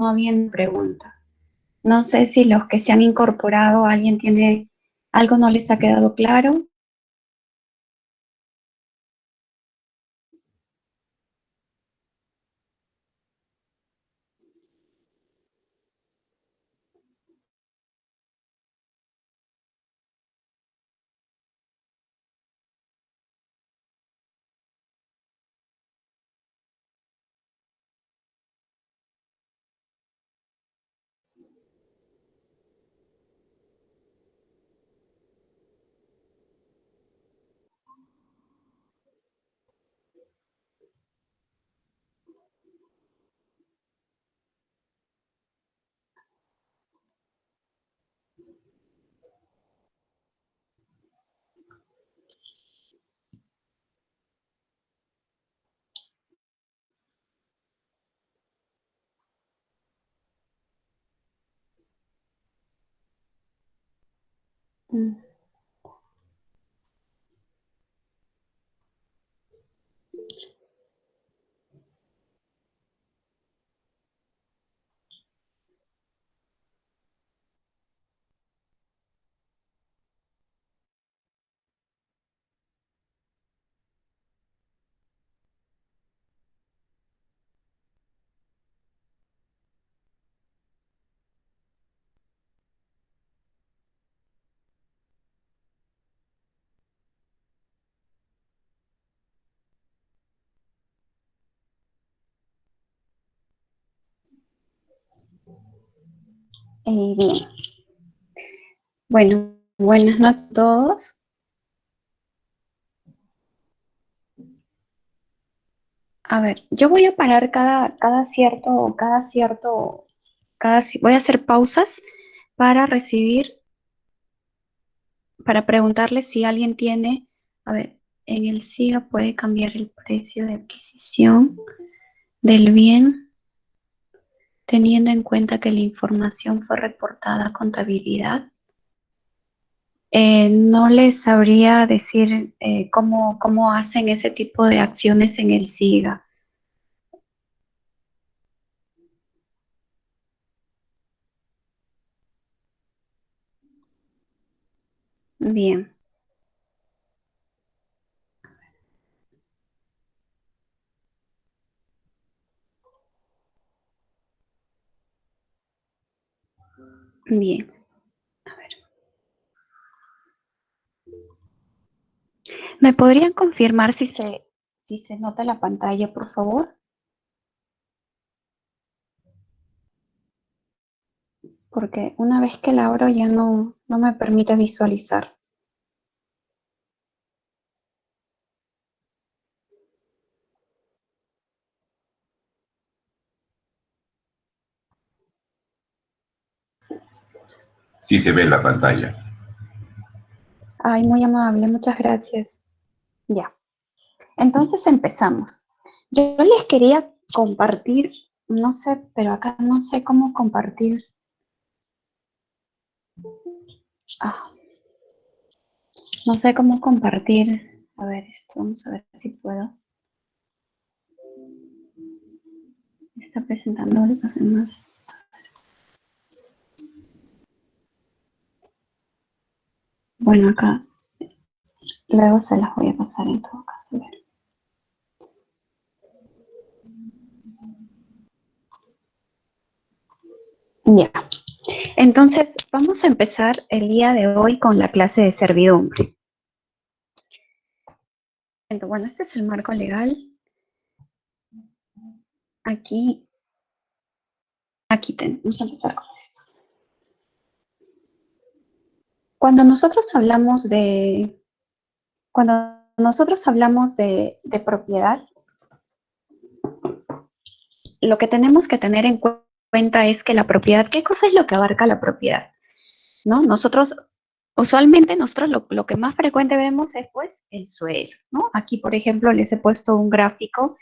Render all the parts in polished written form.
había pregunta. No sé si los que se han incorporado, alguien tiene, algo no les ha quedado claro. Mm, bien, bueno, buenas noches a todos. A ver, yo voy a parar voy a hacer pausas para recibir, para preguntarle si alguien tiene, a ver, en el SIGA puede cambiar el precio de adquisición del bien, teniendo en cuenta que la información fue reportada a contabilidad. No les sabría decir cómo hacen ese tipo de acciones en el SIGA. Bien, bien. A ver. ¿Me podrían confirmar si se nota la pantalla, por favor? Porque una vez que la abro ya no me permite visualizar. Sí se ve en la pantalla. Ay, muy amable, muchas gracias. Ya, entonces empezamos. Yo les quería compartir, no sé, pero acá no sé cómo compartir. Ah, no sé cómo compartir. A ver, esto, vamos a ver si puedo. Está presentando los demás. Bueno, acá luego se las voy a pasar en todo caso. A ver. Ya. Entonces, vamos a empezar el día de hoy con la clase de servidumbre. Bueno, este es el marco legal. Vamos a empezar con esto. Cuando nosotros hablamos de propiedad, lo que tenemos que tener en cuenta es que la propiedad, ¿qué cosa es lo que abarca la propiedad? ¿No? Usualmente nosotros lo que más frecuente vemos es pues el suelo, ¿no? Aquí, por ejemplo, les he puesto un gráfico.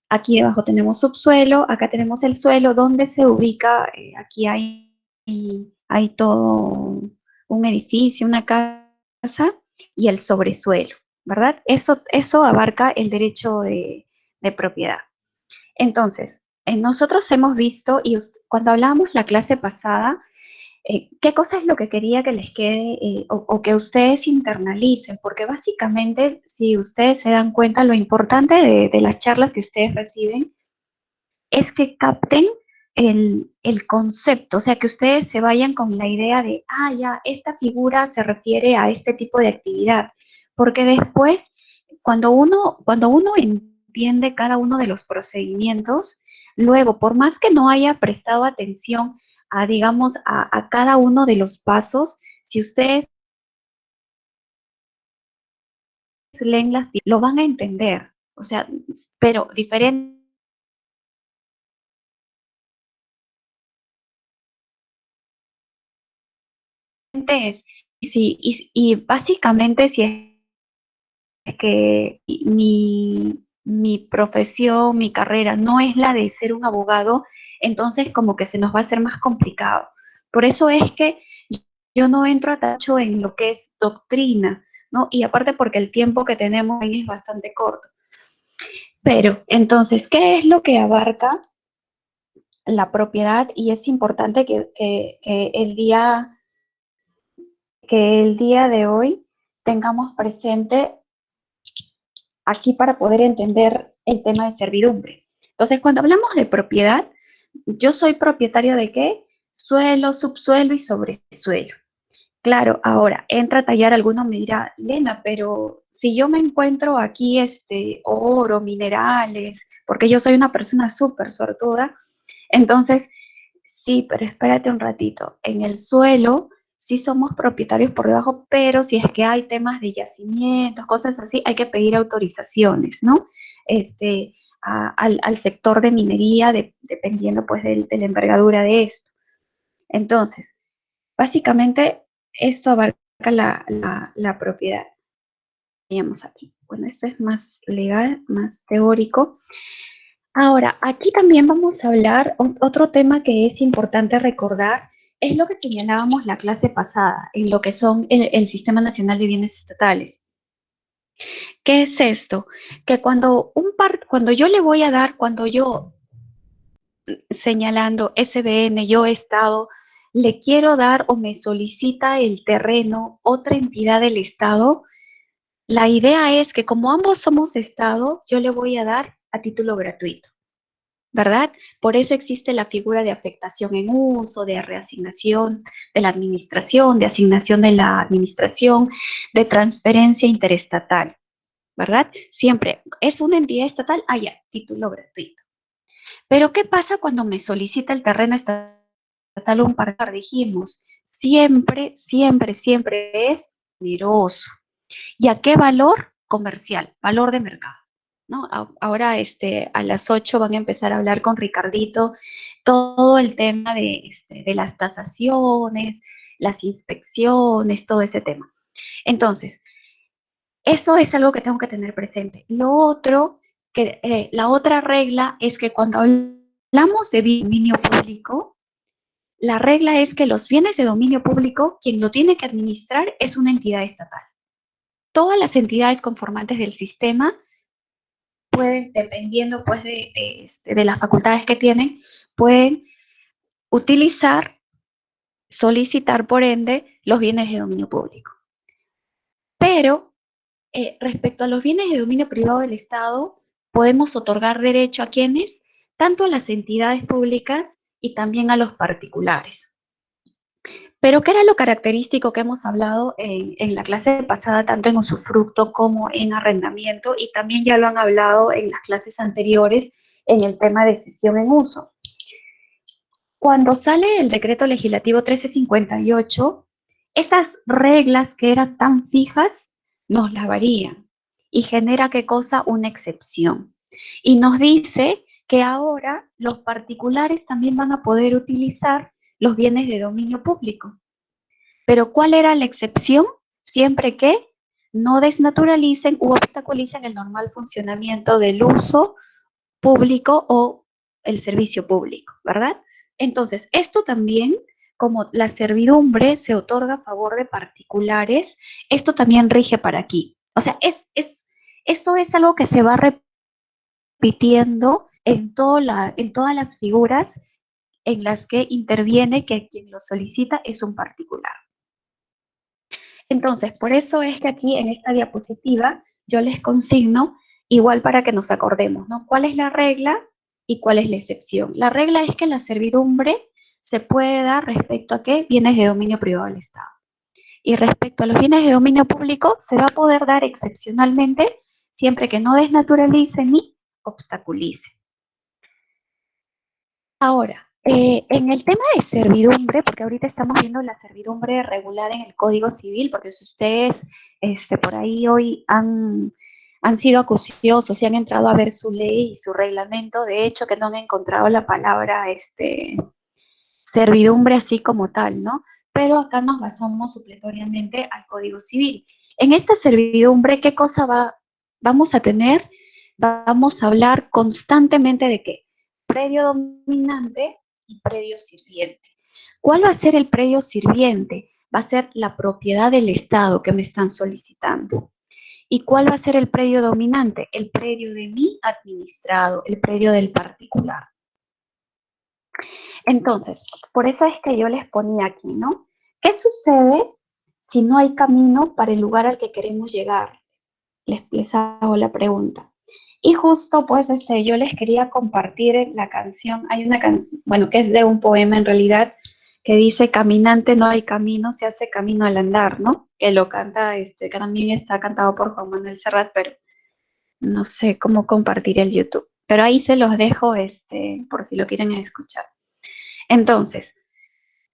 Aquí debajo tenemos subsuelo, acá tenemos el suelo, donde se ubica, aquí hay todo un edificio, una casa y el sobresuelo, ¿verdad? Eso abarca el derecho de propiedad. Entonces, nosotros hemos visto, y cuando hablábamos la clase pasada, qué cosa es lo que quería que les quede o que ustedes internalicen, porque básicamente, si ustedes se dan cuenta, lo importante de las charlas que ustedes reciben es que capten el concepto, o sea, que ustedes se vayan con la idea de, ah, ya, esta figura se refiere a este tipo de actividad, porque después, cuando uno entiende cada uno de los procedimientos, luego, por más que no haya prestado atención a, digamos, a cada uno de los pasos, si ustedes leen lo van a entender, o sea, pero diferente es, y básicamente si es que mi profesión, mi carrera no es la de ser un abogado, entonces como que se nos va a hacer más complicado. Por eso es que yo no entro a tacho en lo que es doctrina, ¿no? Y aparte porque el tiempo que tenemos ahí es bastante corto. Pero entonces, ¿qué es lo que abarca la propiedad? Y es importante que el día de hoy tengamos presente aquí para poder entender el tema de servidumbre. Entonces, cuando hablamos de propiedad, yo soy propietario de qué? Suelo, subsuelo y sobresuelo. Claro, ahora entra a tallar alguno me dirá, Lena, pero si yo me encuentro aquí oro, minerales, porque yo soy una persona súper sortuda, entonces sí, pero espérate un ratito. En el suelo sí somos propietarios por debajo, pero si es que hay temas de yacimientos, cosas así, hay que pedir autorizaciones, ¿no? Al sector de minería, dependiendo pues de la envergadura de esto. Entonces, básicamente esto abarca la propiedad. Veamos aquí. Bueno, esto es más legal, más teórico. Ahora, aquí también vamos a hablar, otro tema que es importante recordar, es lo que señalábamos la clase pasada, en lo que son el Sistema Nacional de Bienes Estatales. ¿Qué es esto? Que cuando yo le voy a dar, cuando yo señalando SBN, yo Estado, le quiero dar o me solicita el terreno otra entidad del Estado, la idea es que como ambos somos Estado, yo le voy a dar a título gratuito. ¿Verdad? Por eso existe la figura de afectación en uso, de reasignación de la administración, de asignación de la administración, de transferencia interestatal, ¿verdad? Siempre es una entidad estatal, ya, título gratuito. Pero ¿qué pasa cuando me solicita el terreno estatal un par? Dijimos, siempre, siempre, siempre es oneroso. ¿Y a qué valor? Comercial, valor de mercado. ¿No? Ahora a las 8 van a empezar a hablar con Ricardito todo el tema de las tasaciones, las inspecciones, todo ese tema. Entonces, eso es algo que tengo que tener presente. Lo otro, la otra regla es que cuando hablamos de dominio público, la regla es que los bienes de dominio público, quien lo tiene que administrar es una entidad estatal. Todas las entidades conformantes del sistema pueden, dependiendo pues de las facultades que tienen, pueden utilizar, solicitar por ende los bienes de dominio público. Pero respecto a los bienes de dominio privado del Estado, podemos otorgar derecho a quienes, tanto a las entidades públicas y también a los particulares. Pero ¿qué era lo característico que hemos hablado en la clase pasada, tanto en usufructo como en arrendamiento, y también ya lo han hablado en las clases anteriores en el tema de cesión en uso? Cuando sale el decreto legislativo 1358, esas reglas que eran tan fijas nos las varían y genera qué cosa, una excepción. Y nos dice que ahora los particulares también van a poder utilizar los bienes de dominio público. Pero ¿cuál era la excepción? Siempre que no desnaturalicen u obstaculicen el normal funcionamiento del uso público o el servicio público, ¿verdad? Entonces, esto también, como la servidumbre se otorga a favor de particulares, esto también rige para aquí. O sea, eso es algo que se va repitiendo en todas las figuras en las que interviene que quien lo solicita es un particular. Entonces, por eso es que aquí en esta diapositiva yo les consigno igual para que nos acordemos, ¿no? ¿Cuál es la regla y cuál es la excepción? La regla es que la servidumbre se puede dar respecto a qué bienes de dominio privado del Estado. Y respecto a los bienes de dominio público, se va a poder dar excepcionalmente siempre que no desnaturalice ni obstaculice. Ahora, en el tema de servidumbre, porque ahorita estamos viendo la servidumbre regulada en el Código Civil, porque si ustedes por ahí hoy han sido acuciosos y han entrado a ver su ley y su reglamento, de hecho que no han encontrado la palabra servidumbre así como tal, ¿no? Pero acá nos basamos supletoriamente al Código Civil. En esta servidumbre, ¿qué cosa vamos a tener? Vamos a hablar constantemente de qué? Predio dominante y predio sirviente. ¿Cuál va a ser el predio sirviente? Va a ser la propiedad del Estado que me están solicitando. ¿Y cuál va a ser el predio dominante? El predio de mi administrado, el predio del particular. Entonces, por eso es que yo les ponía aquí, ¿no? ¿Qué sucede si no hay camino para el lugar al que queremos llegar? Les hago la pregunta. Y justo, pues, yo les quería compartir la canción. Hay una bueno, que es de un poema en realidad, que dice, caminante no hay camino, se hace camino al andar, ¿no? Que lo canta, que también está cantado por Juan Manuel Serrat, pero no sé cómo compartir el YouTube. Pero ahí se los dejo, por si lo quieren escuchar. Entonces,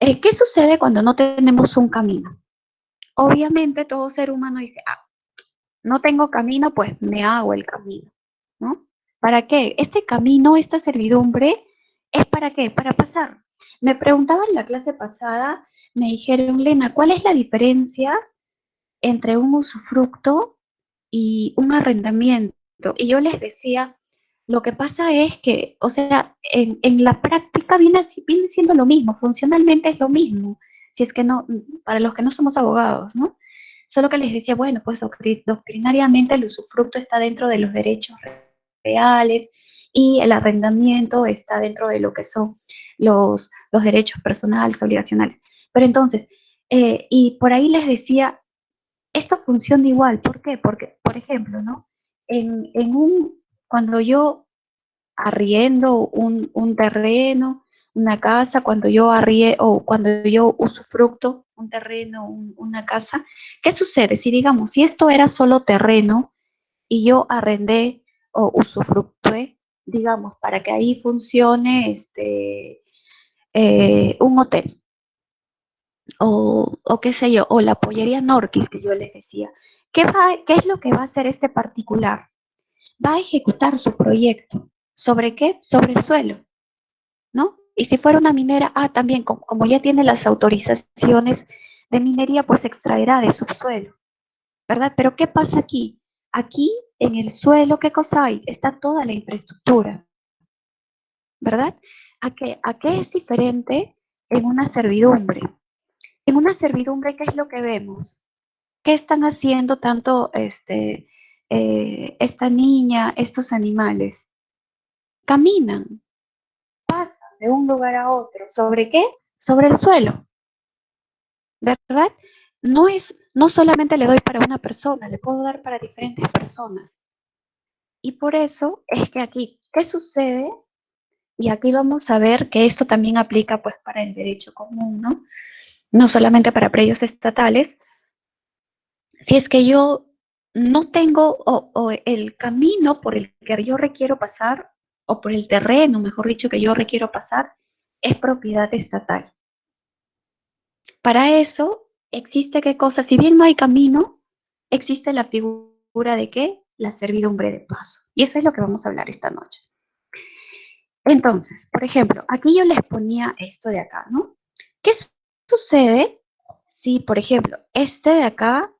¿qué sucede cuando no tenemos un camino? Obviamente todo ser humano dice, no tengo camino, pues me hago el camino, ¿no? ¿Para qué? Este camino, esta servidumbre, ¿es para qué? Para pasar. Me preguntaba en la clase pasada, me dijeron, Lena, ¿cuál es la diferencia entre un usufructo y un arrendamiento? Y yo les decía, lo que pasa es que, o sea, en la práctica viene siendo lo mismo, funcionalmente es lo mismo, si es que no, para los que no somos abogados, ¿no? Solo que les decía, bueno, pues doctrinariamente el usufructo está dentro de los derechos reales y el arrendamiento está dentro de lo que son los derechos personales, obligacionales. Pero entonces, y por ahí les decía, esto funciona igual. ¿Por qué? Porque, por ejemplo, ¿no? Cuando yo arriendo un terreno, una casa, cuando yo o cuando yo usufructo un terreno, una casa, ¿qué sucede? Si digamos, si esto era solo terreno y yo arrendé o usufructué, digamos, para que ahí funcione un hotel, o qué sé yo, o la pollería Norquis que yo les decía. ¿Qué es lo que va a hacer este particular? Va a ejecutar su proyecto. ¿Sobre qué? Sobre el suelo, ¿no? Y si fuera una minera, también, como ya tiene las autorizaciones de minería, pues extraerá de subsuelo, ¿verdad? Pero ¿qué pasa aquí? Aquí, en el suelo, ¿qué cosa hay? Está toda la infraestructura, ¿verdad? ¿A qué es diferente en una servidumbre? En una servidumbre, ¿qué es lo que vemos? ¿Qué están haciendo tanto esta niña, estos animales? Caminan, pasan de un lugar a otro. ¿Sobre qué? Sobre el suelo, ¿verdad? No solamente le doy para una persona, le puedo dar para diferentes personas. Y por eso es que aquí, ¿qué sucede? Y aquí vamos a ver que esto también aplica pues para el derecho común, ¿no? No solamente para predios estatales. Si es que yo no tengo o el camino por el que yo requiero pasar, o por el terreno, mejor dicho, que yo requiero pasar, es propiedad estatal. Para eso existe qué cosa, si bien no hay camino, existe la figura de qué, la servidumbre de paso. Y eso es lo que vamos a hablar esta noche. Entonces, por ejemplo, aquí yo les ponía esto de acá, ¿no? ¿Qué sucede si, por ejemplo, este de acá,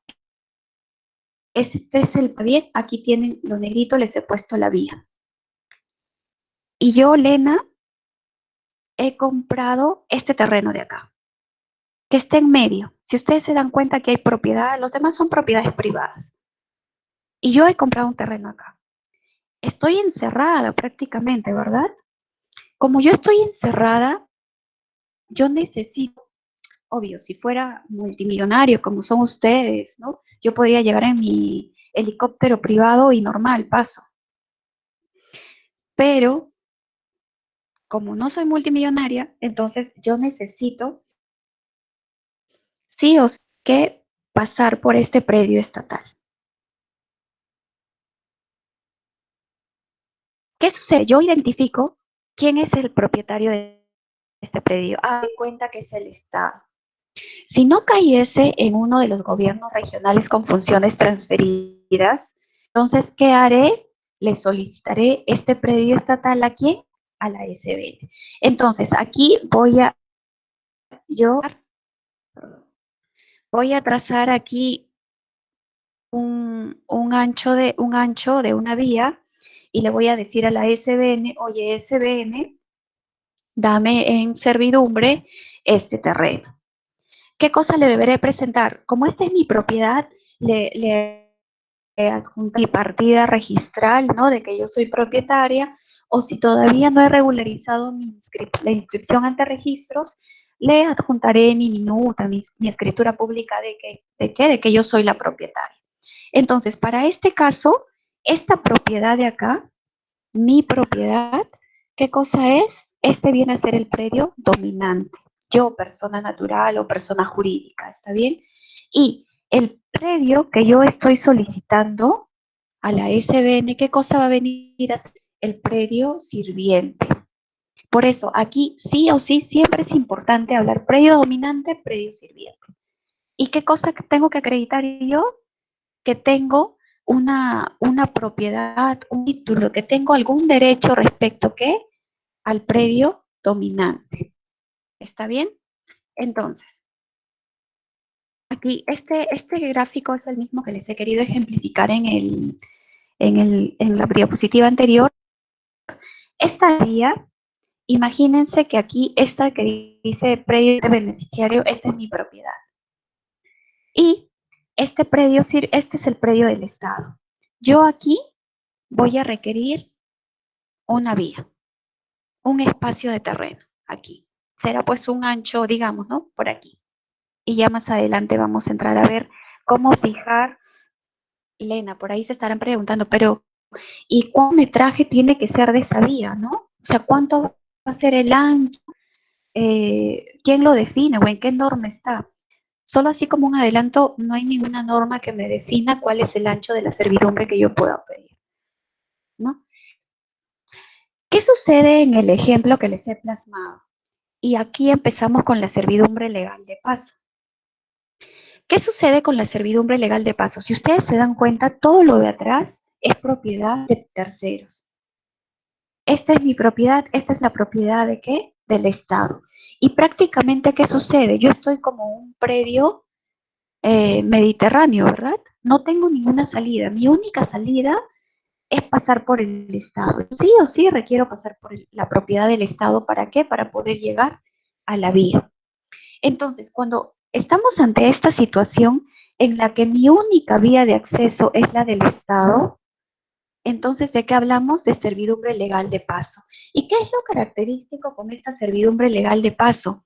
este es el bien, aquí tienen lo negrito, les he puesto la vía. Y yo, Lena, he comprado este terreno de acá, que está en medio. Si ustedes se dan cuenta que hay propiedad, los demás son propiedades privadas. Y yo he comprado un terreno acá. estoy encerrada prácticamente, ¿verdad? Como yo estoy encerrada, yo necesito, obvio, si fuera multimillonario como son ustedes, ¿no? Yo podría llegar en mi helicóptero privado y normal, paso. Pero como no soy multimillonaria, entonces yo necesito sí o sí que pasar por este predio estatal. ¿Qué sucede? Yo identifico quién es el propietario de este predio. Ah, me cuenta que es el Estado. Si no cayese en uno de los gobiernos regionales con funciones transferidas, entonces, ¿qué haré? Le solicitaré este predio estatal a quién? A la SBN. Entonces, aquí yo voy a trazar aquí un ancho de una vía y le voy a decir a la SBN, oye, SBN, dame en servidumbre este terreno. ¿Qué cosa le deberé presentar? Como esta es mi propiedad, le adjunto mi partida registral, ¿no? De que yo soy propietaria, o si todavía no he regularizado la inscripción ante registros, le adjuntaré mi minuta, mi escritura pública de que yo soy la propietaria. Entonces, para este caso, esta propiedad de acá, mi propiedad, ¿qué cosa es? Este viene a ser el predio dominante. Yo, persona natural o persona jurídica, ¿está bien? Y el predio que yo estoy solicitando a la SBN, ¿qué cosa va a venir a ser? El predio sirviente. Por eso, aquí sí o sí siempre es importante hablar predio dominante, predio sirviente. ¿Y qué cosa tengo que acreditar yo? Que tengo una propiedad, un título, que tengo algún derecho respecto ¿qué? Al predio dominante. ¿Está bien? Entonces, aquí este gráfico es el mismo que les he querido ejemplificar en la diapositiva anterior. Esta vía, imagínense que aquí esta que dice predio de beneficiario, esta es mi propiedad. Y este predio, este es el predio del Estado. Yo aquí voy a requerir una vía, un espacio de terreno, aquí. Será pues un ancho, digamos, ¿no? Por aquí. Y ya más adelante vamos a entrar a ver cómo fijar, Lena, por ahí se estarán preguntando, pero ¿y cuánto metraje tiene que ser de esa vía, no? O sea, ¿cuánto va a ser el ancho? ¿Quién lo define o en qué norma está? Solo así como un adelanto, no hay ninguna norma que me defina cuál es el ancho de la servidumbre que yo pueda pedir, ¿no? ¿Qué sucede en el ejemplo que les he plasmado? Y aquí empezamos con la servidumbre legal de paso. ¿Qué sucede con la servidumbre legal de paso? Si ustedes se dan cuenta, todo lo de atrás es propiedad de terceros. Esta es mi propiedad, esta es la propiedad de ¿qué? Del Estado. Y prácticamente, ¿qué sucede? Yo estoy como un predio mediterráneo, ¿verdad? No tengo ninguna salida. Mi única salida es pasar por el Estado. Sí o sí requiero pasar por la propiedad del Estado. ¿Para qué? Para poder llegar a la vía. Entonces, cuando estamos ante esta situación en la que mi única vía de acceso es la del Estado, entonces, ¿de qué hablamos? De servidumbre legal de paso. ¿Y qué es lo característico con esta servidumbre legal de paso?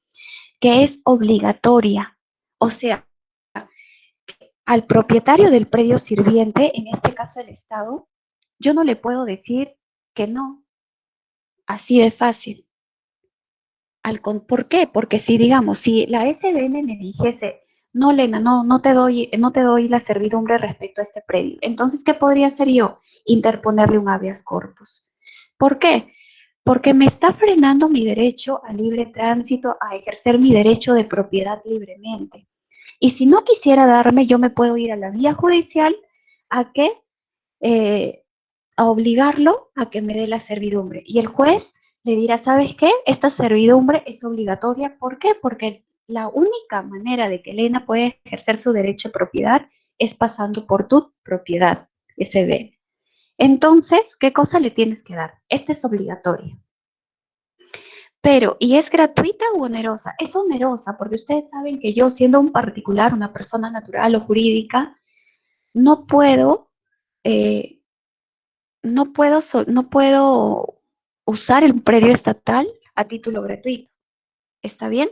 Que es obligatoria. O sea, al propietario del predio sirviente, en este caso el Estado, yo no le puedo decir que no, así de fácil. ¿Por qué? Porque si, digamos, si la SBN me dijese, no, Lena, no te doy la servidumbre respecto a este predio, entonces, ¿qué podría hacer yo? Interponerle un habeas corpus. ¿Por qué? Porque me está frenando mi derecho a libre tránsito, a ejercer mi derecho de propiedad libremente. Y si no quisiera darme, yo me puedo ir a la vía judicial a que eh, a obligarlo a que me dé la servidumbre. Y el juez le dirá, ¿sabes qué? Esta servidumbre es obligatoria. ¿Por qué? Porque la única manera de que Elena pueda ejercer su derecho de propiedad es pasando por tu propiedad, SB. Entonces, ¿qué cosa le tienes que dar? Esta es obligatoria. Pero, ¿y es gratuita o onerosa? Es onerosa porque ustedes saben que yo, siendo un particular, una persona natural o jurídica, no puedo no puedo usar el predio estatal a título gratuito. ¿Está bien?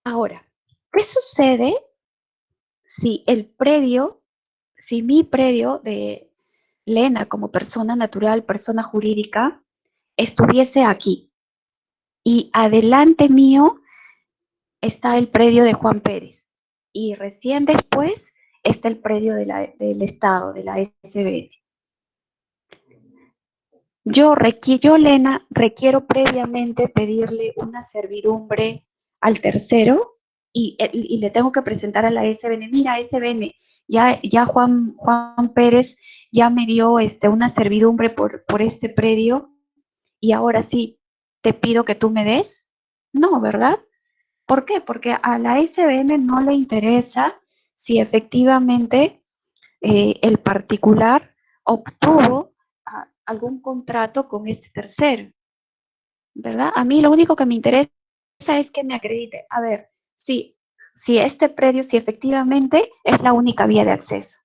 Ahora, ¿qué sucede si si mi predio de Lena como persona natural, persona jurídica, estuviese aquí y adelante mío está el predio de Juan Pérez y recién después está el predio del Estado, de la SBN? Yo, Lena, requiero previamente pedirle una servidumbre al tercero y le tengo que presentar a la SBN, mira, SBN, ya Juan Pérez ya me dio una servidumbre por este predio y ahora sí te pido que tú me des. No, ¿verdad? ¿Por qué? Porque a la SBN no le interesa si efectivamente el particular obtuvo algún contrato con este tercero, ¿verdad? A mí lo único que me interesa es que me acredite. A ver, si este predio, si efectivamente es la única vía de acceso.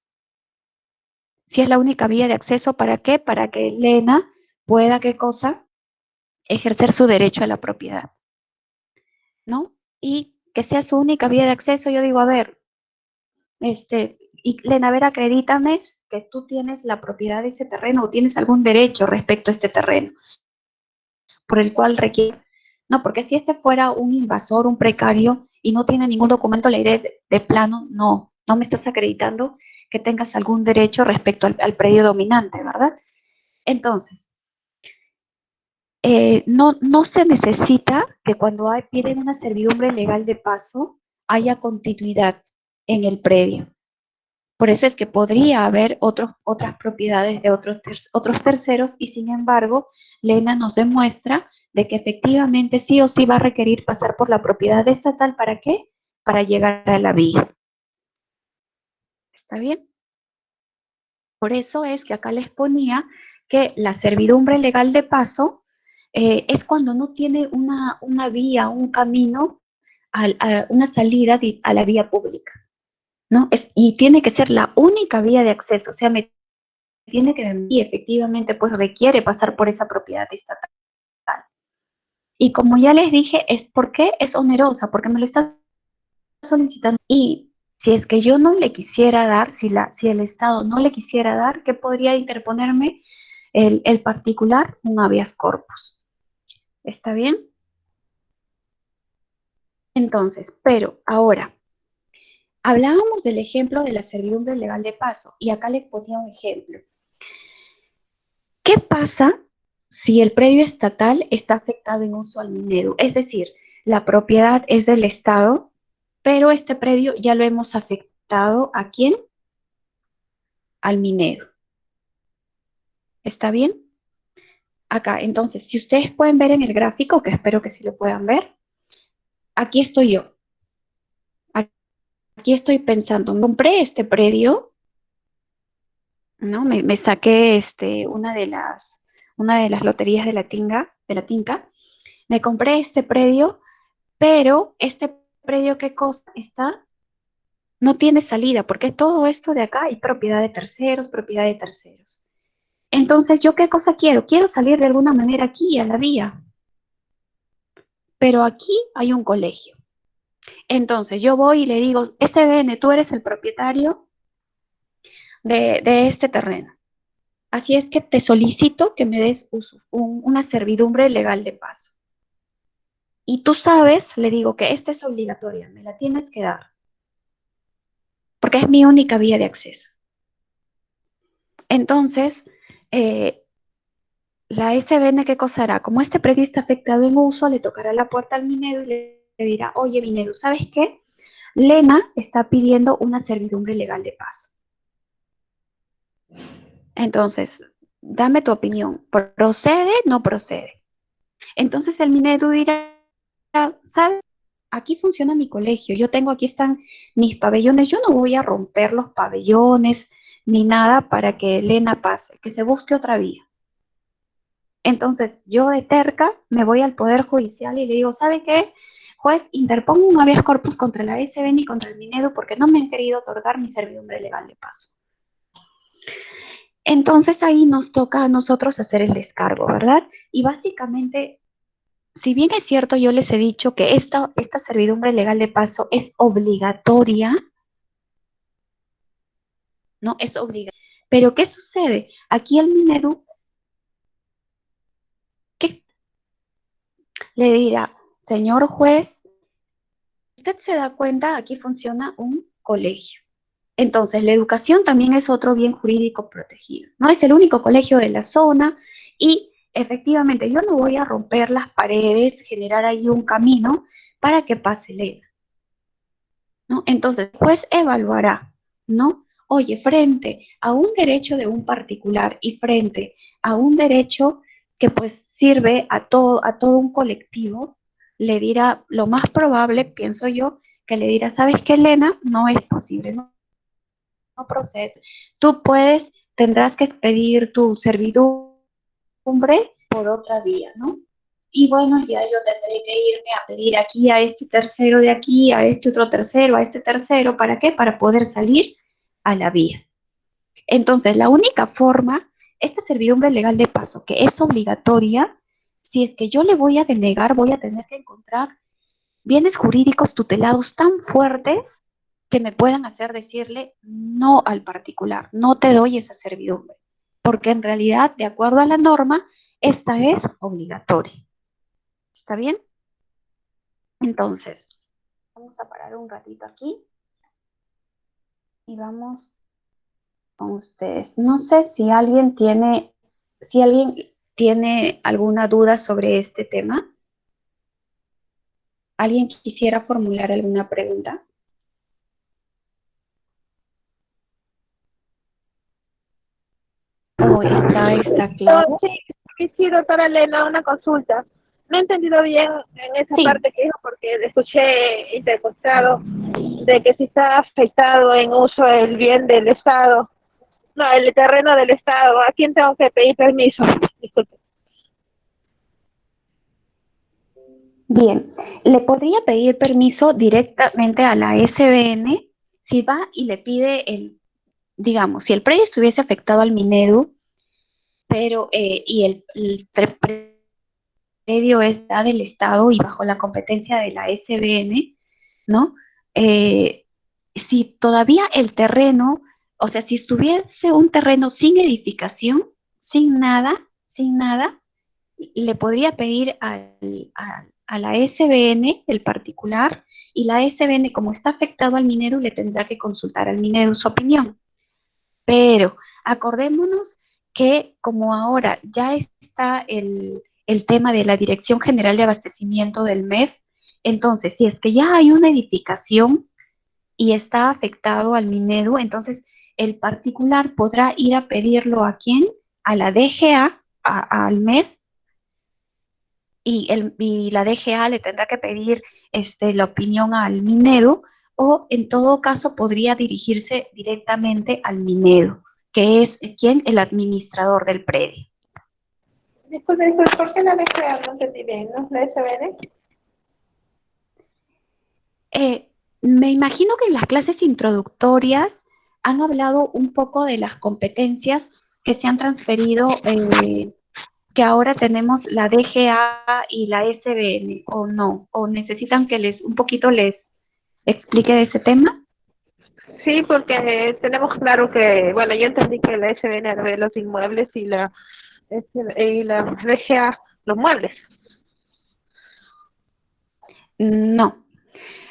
Si es la única vía de acceso, ¿para qué? Para que Elena pueda, ¿qué cosa? Ejercer su derecho a la propiedad, ¿no? Y que sea su única vía de acceso, yo digo, a ver, y Lena, a ver, acredítame que tú tienes la propiedad de ese terreno o tienes algún derecho respecto a este terreno por el cual requiere. No, porque si este fuera un invasor, un precario y no tiene ningún documento, le diré de plano, no me estás acreditando que tengas algún derecho respecto al predio dominante, ¿verdad? Entonces, no se necesita que cuando piden una servidumbre legal de paso haya continuidad en el predio. Por eso es que podría haber otras propiedades de otros terceros y sin embargo, Lena nos demuestra de que efectivamente sí o sí va a requerir pasar por la propiedad estatal. ¿Para qué? Para llegar a la vía. ¿Está bien? Por eso es que acá les ponía que la servidumbre legal de paso es cuando no tiene una vía, un camino, una salida a la vía pública, ¿no? Y tiene que ser la única vía de acceso, o sea, tiene que y efectivamente pues requiere pasar por esa propiedad estatal. Y como ya les dije, es porque es onerosa, porque me lo está solicitando. Y si es que yo no le quisiera dar, si el Estado no le quisiera dar, ¿qué podría interponerme el particular? Un habeas corpus. ¿Está bien? Entonces, pero ahora, hablábamos del ejemplo de la servidumbre legal de paso y acá les ponía un ejemplo. ¿Qué pasa si el predio estatal está afectado en uso al minero? Es decir, la propiedad es del Estado, pero este predio ya lo hemos afectado ¿a quién? Al minero. ¿Está bien? Acá, entonces, si ustedes pueden ver en el gráfico, que espero que sí lo puedan ver, aquí estoy yo. Aquí estoy pensando, compré este predio, ¿no? Me saqué una de las loterías de la Tinca. Me compré este predio, pero este predio, ¿qué cosa está? No tiene salida, porque todo esto de acá es propiedad de terceros, propiedad de terceros. Entonces, ¿yo qué cosa quiero? Quiero salir de alguna manera aquí a la vía, pero aquí hay un colegio. Entonces, yo voy y le digo, SBN, tú eres el propietario de este terreno. Así es que te solicito que me des una servidumbre legal de paso. Y tú sabes, le digo que esta es obligatoria, me la tienes que dar, porque es mi única vía de acceso. Entonces, la SBN, ¿qué cosa hará? Como este predio está afectado en uso, le tocará la puerta al minero y le dirá, oye, minero, ¿sabes qué? Lena está pidiendo una servidumbre legal de paso. Entonces, dame tu opinión. ¿Procede? ¿No procede? Entonces el minero dirá, ¿sabes? Aquí funciona mi colegio, aquí están mis pabellones, yo no voy a romper los pabellones ni nada para que Elena pase, que se busque otra vía. Entonces yo de terca me voy al Poder Judicial y le digo, ¿sabe qué? Juez, interpongo un habeas corpus contra la SBN y contra el Minedu porque no me han querido otorgar mi servidumbre legal de paso. Entonces ahí nos toca a nosotros hacer el descargo, ¿verdad? Y básicamente, si bien es cierto, yo les he dicho que esta servidumbre legal de paso es obligatoria, ¿no? Es obligatoria. Pero ¿qué sucede? Aquí el Minedu, ¿qué le dirá? Señor juez, usted se da cuenta, aquí funciona un colegio. Entonces, la educación también es otro bien jurídico protegido, ¿no? Es el único colegio de la zona y efectivamente yo no voy a romper las paredes, generar ahí un camino para que pase el ENA, ¿no? Entonces, pues evaluará, ¿no? Oye, frente a un derecho de un particular y frente a un derecho que pues sirve a todo un colectivo, le dirá, lo más probable, pienso yo, que le dirá, ¿sabes qué, Elena? No es posible, no procede. Tú puedes, tendrás que expedir tu servidumbre por otra vía, ¿no? Y bueno, ya yo tendré que irme a pedir aquí a este tercero de aquí, a este otro tercero, a este tercero, ¿para qué? Para poder salir a la vía. Entonces, la única forma, esta servidumbre legal de paso, que es obligatoria, si es que yo le voy a denegar, voy a tener que encontrar bienes jurídicos tutelados tan fuertes que me puedan hacer decirle no al particular, no te doy esa servidumbre, porque en realidad, de acuerdo a la norma, esta es obligatoria. ¿Está bien? Entonces, vamos a parar un ratito aquí y vamos con ustedes. No sé si alguien tiene alguna duda sobre este tema. ¿Alguien quisiera formular alguna pregunta? ¿O está claro? Sí, sí, doctora Elena, una consulta. No he entendido bien en esa Sí. parte que dijo porque le escuché intercostado de que si está afectado en uso el bien del Estado, no, el terreno del Estado, ¿a quién tengo que pedir permiso? Disculpe. Bien, le podría pedir permiso directamente a la SBN si va y le pide digamos, si el predio estuviese afectado al Minedu, pero y el predio está del Estado y bajo la competencia de la SBN, ¿no? Eh, si todavía el terreno, o sea, si estuviese un terreno sin edificación, sin nada, le podría pedir a la SBN, el particular, y la SBN, como está afectado al minero, le tendrá que consultar al minero su opinión. Pero acordémonos que como ahora ya está el tema de la Dirección General de Abastecimiento del MEF, entonces, si es que ya hay una edificación y está afectado al minero, entonces el particular podrá ir a pedirlo a quién, a la DGA, al MEF, y la DGA le tendrá que pedir la opinión al minero o en todo caso podría dirigirse directamente al minero, que es quien el administrador del predio. Disculpe, ¿por qué la DGA no entendí bien? ¿No es la SBN? Eh, Me imagino que en las clases introductorias han hablado un poco de las competencias que se han transferido, que ahora tenemos la DGA y la SBN, o no, o necesitan que un poquito les explique de ese tema. Sí, porque tenemos claro que, bueno, yo entendí que la SBN ve los inmuebles y la DGA los muebles. No,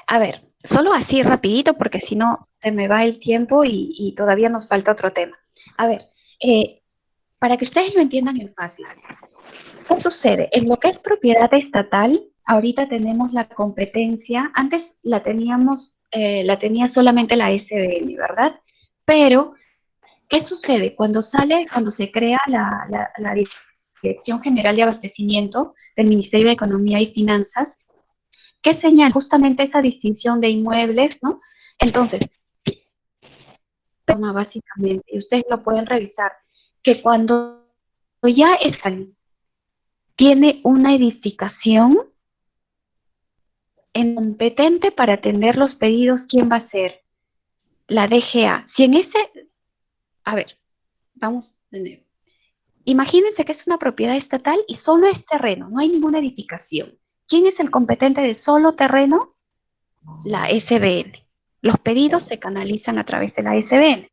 a ver, solo así rapidito porque si no se me va el tiempo y todavía nos falta otro tema. A ver, eh, para que ustedes lo entiendan en fácil, ¿qué sucede? En lo que es propiedad estatal, ahorita tenemos la competencia, antes la tenía solamente la SBN, ¿verdad? Pero, ¿qué sucede? Cuando se crea la Dirección General de Abastecimiento del Ministerio de Economía y Finanzas, que señala justamente esa distinción de inmuebles, ¿no? Entonces, básicamente, y ustedes lo pueden revisar, que cuando ya tiene una edificación en competente para atender los pedidos, ¿quién va a ser? La DGA. Si en ese, a ver, de nuevo. Imagínense que es una propiedad estatal y solo es terreno, no hay ninguna edificación. ¿Quién es el competente de solo terreno? La SBN. Los pedidos se canalizan a través de la SBN.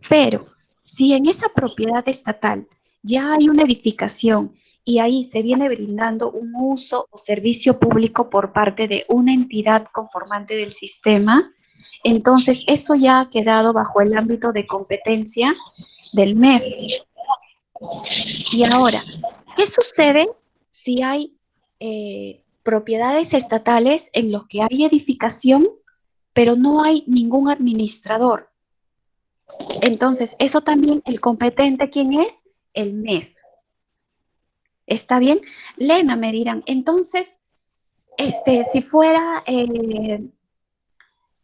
Pero si en esa propiedad estatal ya hay una edificación y ahí se viene brindando un uso o servicio público por parte de una entidad conformante del sistema, entonces eso ya ha quedado bajo el ámbito de competencia del MEF. Y ahora, ¿qué sucede si hay propiedades estatales en los que hay edificación, pero no hay ningún administrador? Entonces, eso también, el competente, ¿quién es? El MEF. ¿Está bien? Lena, me dirán, entonces, si fuera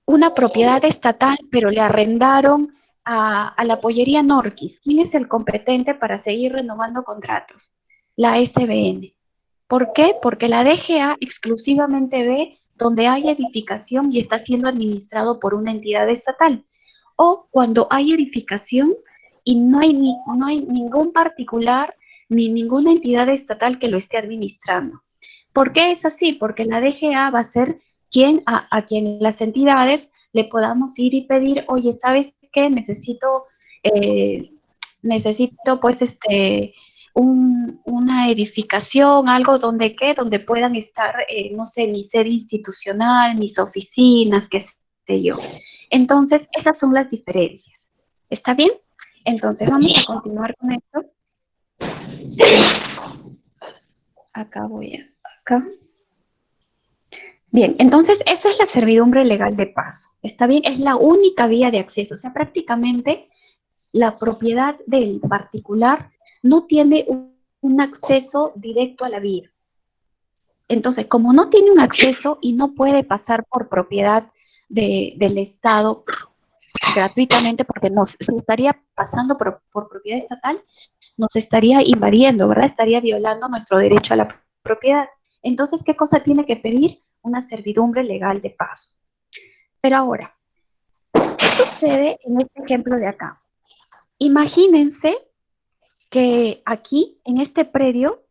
una propiedad estatal, pero le arrendaron a la pollería Norquis, ¿quién es el competente para seguir renovando contratos? La SBN. ¿Por qué? Porque la DGA exclusivamente ve donde hay edificación y está siendo administrado por una entidad estatal. O cuando hay edificación y no hay ningún particular ni ninguna entidad estatal que lo esté administrando. ¿Por qué es así? Porque la DGA va a ser a quien las entidades le podamos ir y pedir, oye, ¿sabes qué? Eh, necesito pues una edificación, algo donde puedan estar, no sé, mi sede institucional, mis oficinas, qué sé yo. Entonces, esas son las diferencias. ¿Está bien? Entonces, vamos a continuar con esto. Acá voy acá. Bien, entonces eso es la servidumbre legal de paso. ¿Está bien? Es la única vía de acceso. O sea, prácticamente la propiedad del particular no tiene un acceso directo a la vía. Entonces, como no tiene un acceso y no puede pasar por propiedad del Estado gratuitamente, porque se estaría pasando por propiedad estatal, nos estaría invadiendo, ¿verdad? Estaría violando nuestro derecho a la propiedad. Entonces, ¿qué cosa tiene que pedir? Una servidumbre legal de paso. Pero ahora, ¿qué sucede en este ejemplo de acá? Imagínense que aquí, en este predio,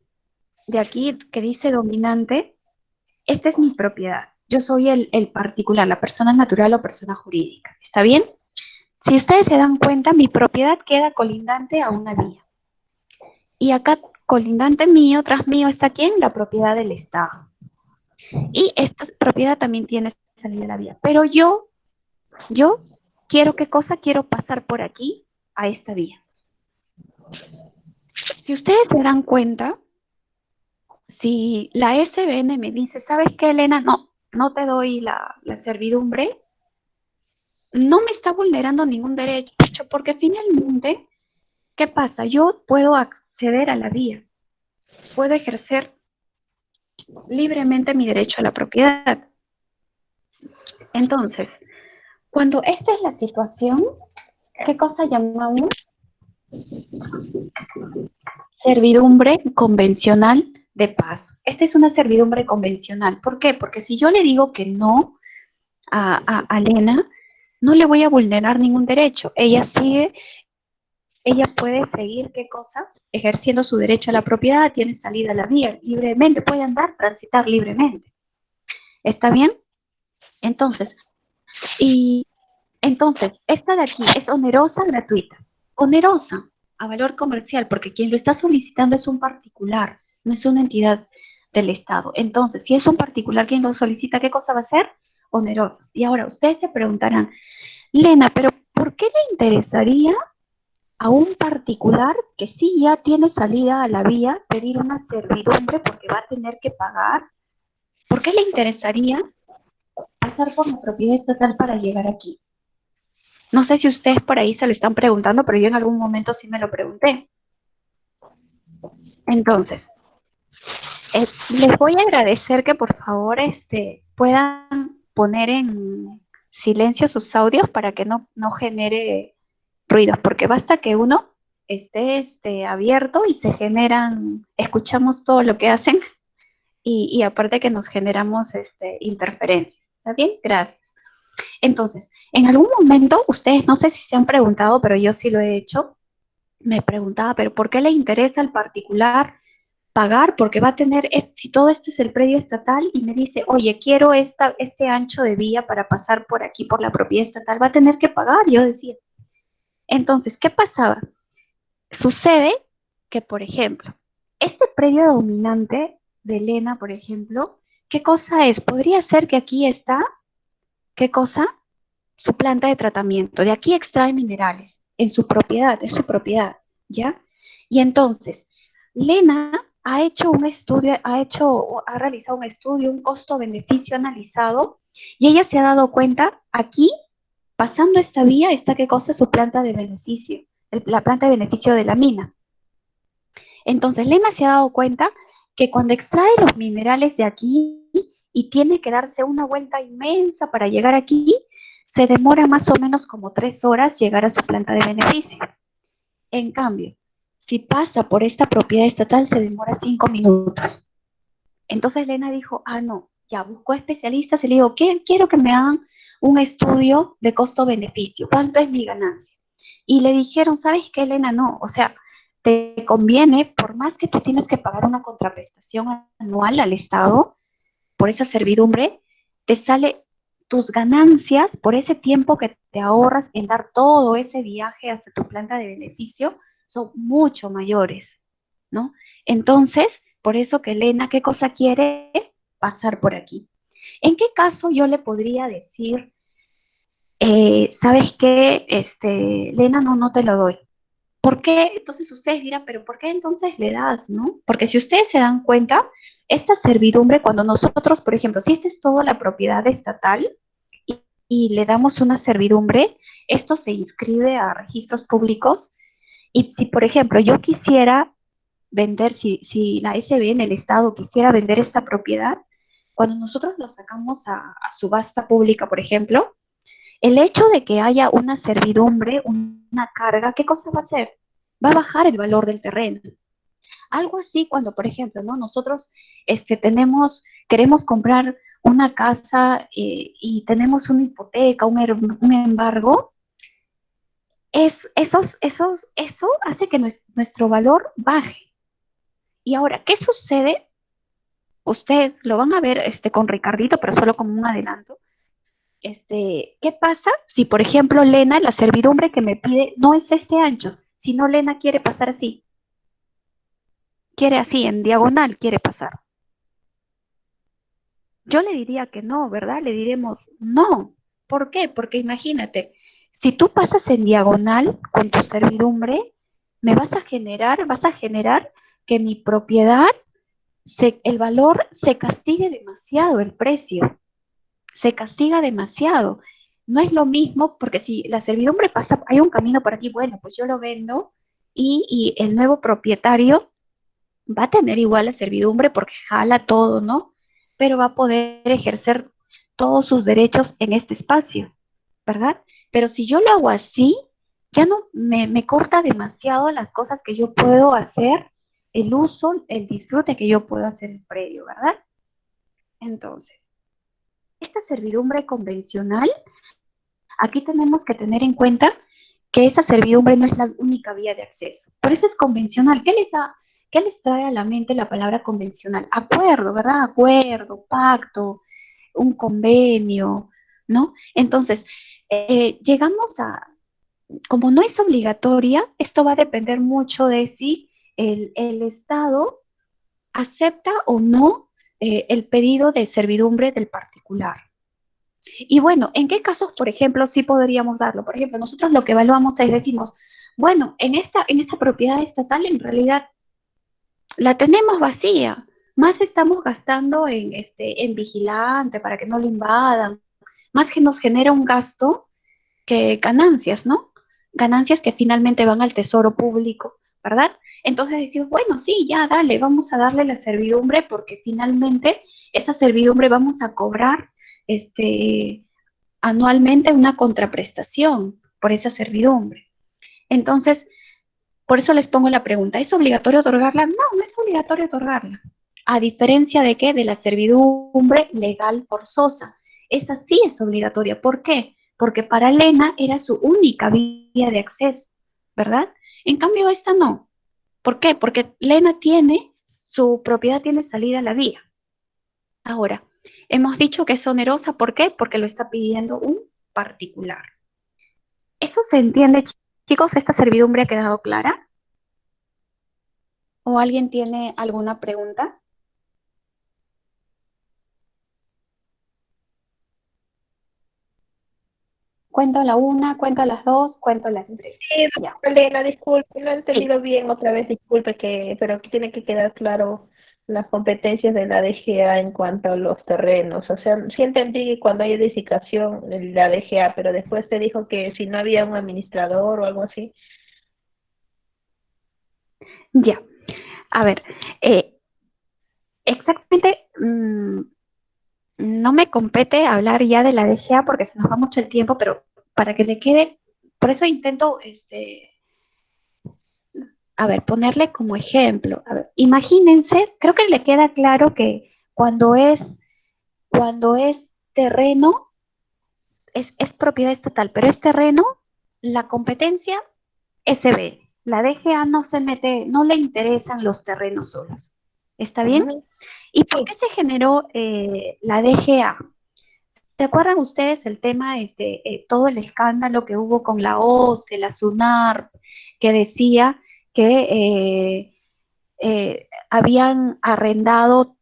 de aquí que dice dominante, esta es mi propiedad. Yo soy el particular, la persona natural o persona jurídica. ¿Está bien? Si ustedes se dan cuenta, mi propiedad queda colindante a una vía. Y acá, colindante mío, tras mío, está ¿quién? La propiedad del Estado. Y esta propiedad también tiene salida a la vía. Pero yo quiero, ¿qué cosa? Quiero pasar por aquí a esta vía. Si ustedes se dan cuenta, si la SBN me dice, ¿sabes qué, Elena? No te doy la servidumbre, no me está vulnerando ningún derecho, porque finalmente, ¿qué pasa? Yo puedo acceder a la vía, puedo ejercer libremente mi derecho a la propiedad. Entonces, cuando esta es la situación, ¿qué cosa llamamos? Servidumbre convencional de paso. Esta es una servidumbre convencional. ¿Por qué? Porque si yo le digo que no a Elena, no le voy a vulnerar ningún derecho. Ella puede seguir, ¿qué cosa? Ejerciendo su derecho a la propiedad, tiene salida a la vía libremente, puede andar, transitar libremente. ¿Está bien? Entonces, esta de aquí es onerosa, gratuita. Onerosa, a valor comercial, porque quien lo está solicitando es un particular, no es una entidad del Estado. Entonces, si es un particular quien lo solicita, ¿qué cosa va a ser? Onerosa. Y ahora, ustedes se preguntarán, Lena, pero ¿por qué le interesaría a un particular que sí ya tiene salida a la vía pedir una servidumbre porque va a tener que pagar? ¿Por qué le interesaría pasar por la propiedad estatal para llegar aquí? No sé si ustedes por ahí se lo están preguntando, pero yo en algún momento sí me lo pregunté. Entonces, les voy a agradecer que por favor puedan poner en silencio sus audios para que no genere ruidos, porque basta que uno esté abierto y se generan, escuchamos todo lo que hacen y aparte que nos generamos interferencias. ¿Está bien? Gracias. Entonces, en algún momento, ustedes no sé si se han preguntado, pero yo sí lo he hecho, me preguntaba, pero ¿por qué le interesa al particular pagar? Porque va a tener, si todo esto es el predio estatal y me dice, oye, quiero este ancho de vía para pasar por aquí, por la propiedad estatal, va a tener que pagar, yo decía. Entonces, ¿qué pasaba? Sucede que, por ejemplo, este predio dominante de Elena, por ejemplo, ¿qué cosa es? Podría ser que aquí está, ¿qué cosa? Su planta de tratamiento. De aquí extrae minerales en su propiedad, es su propiedad, ¿ya? Y entonces, Lena ha hecho un estudio, ha realizado un estudio, un costo-beneficio analizado, y ella se ha dado cuenta, aquí, pasando esta vía, está qué cosa, su planta de beneficio, la planta de beneficio de la mina. Entonces, Lena se ha dado cuenta que cuando extrae los minerales de aquí y tiene que darse una vuelta inmensa para llegar aquí, se demora más o menos como 3 horas llegar a su planta de beneficio. En cambio, si pasa por esta propiedad estatal, se demora 5 minutos. Entonces Lena dijo, ah, no, ya buscó especialistas y le digo, quiero que me hagan un estudio de costo-beneficio, ¿cuánto es mi ganancia? Y le dijeron, ¿sabes qué, Elena? No, o sea, te conviene, por más que tú tienes que pagar una contraprestación anual al Estado por esa servidumbre, te sale tus ganancias por ese tiempo que te ahorras en dar todo ese viaje hasta tu planta de beneficio, son mucho mayores, ¿no? Entonces, por eso que Elena, ¿qué cosa quiere? Pasar por aquí. ¿En qué caso yo le podría decir, sabes qué, Elena, no, no te lo doy? ¿Por qué? Entonces ustedes dirán, pero ¿por qué entonces le das, no? Porque si ustedes se dan cuenta, esta servidumbre, cuando nosotros, por ejemplo, si esta es toda la propiedad estatal y le damos una servidumbre, esto se inscribe a registros públicos y si, por ejemplo, yo quisiera vender, si la SB en el Estado quisiera vender esta propiedad, cuando nosotros lo sacamos a subasta pública, por ejemplo, el hecho de que haya una servidumbre, una carga, ¿qué cosa va a hacer? Va a bajar el valor del terreno. Algo así cuando, por ejemplo, ¿no? Nosotros queremos comprar una casa y tenemos una hipoteca, un embargo, eso hace que nuestro valor baje. Y ahora, ¿qué sucede? Ustedes lo van a ver con Ricardito, pero solo como un adelanto. ¿Qué pasa si, por ejemplo, Lena, la servidumbre que me pide no es este ancho, sino Lena quiere pasar así, quiere así, en diagonal quiere pasar? Yo le diría que no, ¿verdad? Le diremos no. ¿Por qué? Porque imagínate, si tú pasas en diagonal con tu servidumbre, vas a generar que mi propiedad, el valor se castigue demasiado, el precio. Se castiga demasiado. No es lo mismo porque si la servidumbre pasa, hay un camino por aquí, bueno, pues yo lo vendo y el nuevo propietario va a tener igual la servidumbre porque jala todo, ¿no? Pero va a poder ejercer todos sus derechos en este espacio, ¿verdad? Pero si yo lo hago así, ya no me corta demasiado las cosas que yo puedo hacer, el uso, el disfrute que yo puedo hacer en predio, ¿verdad? Entonces, esta servidumbre convencional, aquí tenemos que tener en cuenta que esa servidumbre no es la única vía de acceso. Por eso es convencional. ¿Qué les trae a la mente la palabra convencional? Acuerdo, ¿verdad? Acuerdo, pacto, un convenio, ¿no? Entonces, llegamos a, como no es obligatoria, esto va a depender mucho de si el Estado acepta o no el pedido de servidumbre del particular. Y bueno, ¿en qué casos, por ejemplo, sí podríamos darlo? Por ejemplo, nosotros lo que evaluamos es, decimos, bueno, en esta propiedad estatal en realidad la tenemos vacía, más estamos gastando en vigilante para que no lo invadan, más que nos genera un gasto que ganancias, ¿no? Ganancias que finalmente van al tesoro público, ¿verdad? Entonces decimos, bueno, sí, ya, dale, vamos a darle la servidumbre porque finalmente esa servidumbre vamos a cobrar anualmente una contraprestación por esa servidumbre. Entonces, por eso les pongo la pregunta, ¿es obligatorio otorgarla? No, no es obligatorio otorgarla. ¿A diferencia de qué? De la servidumbre legal forzosa. Esa sí es obligatoria. ¿Por qué? Porque para Elena era su única vía de acceso, ¿verdad? En cambio, esta no. ¿Por qué? Porque su propiedad tiene salida a la vía. Ahora, hemos dicho que es onerosa, ¿por qué? Porque lo está pidiendo un particular. ¿Eso se entiende, chicos? ¿Esta servidumbre ha quedado clara? ¿O alguien tiene alguna pregunta? Cuento la una, cuento las dos, cuento las tres. Sí, Ya. Elena, disculpe, no he Sí. entendido bien otra vez, disculpe, pero que tiene que quedar claro las competencias de la DGA en cuanto a los terrenos. O sea, sí entendí que cuando hay edificación, la DGA, pero después te dijo que si no había un administrador o algo así. Ya. A ver, eh, exactamente, no me compete hablar ya de la DGA porque se nos va mucho el tiempo, pero para que le quede, por eso intento, a ver, ponerle como ejemplo. A ver, imagínense, creo que le queda claro que cuando es terreno, es propiedad estatal, pero es terreno, la competencia SB. La DGA no se mete, no le interesan los terrenos solos. ¿Está bien? Ujú. ¿Y por Sí. qué se generó la DGA? ¿Se acuerdan ustedes el tema, todo el escándalo que hubo con la OCE, la SUNAR, que decía que habían arrendado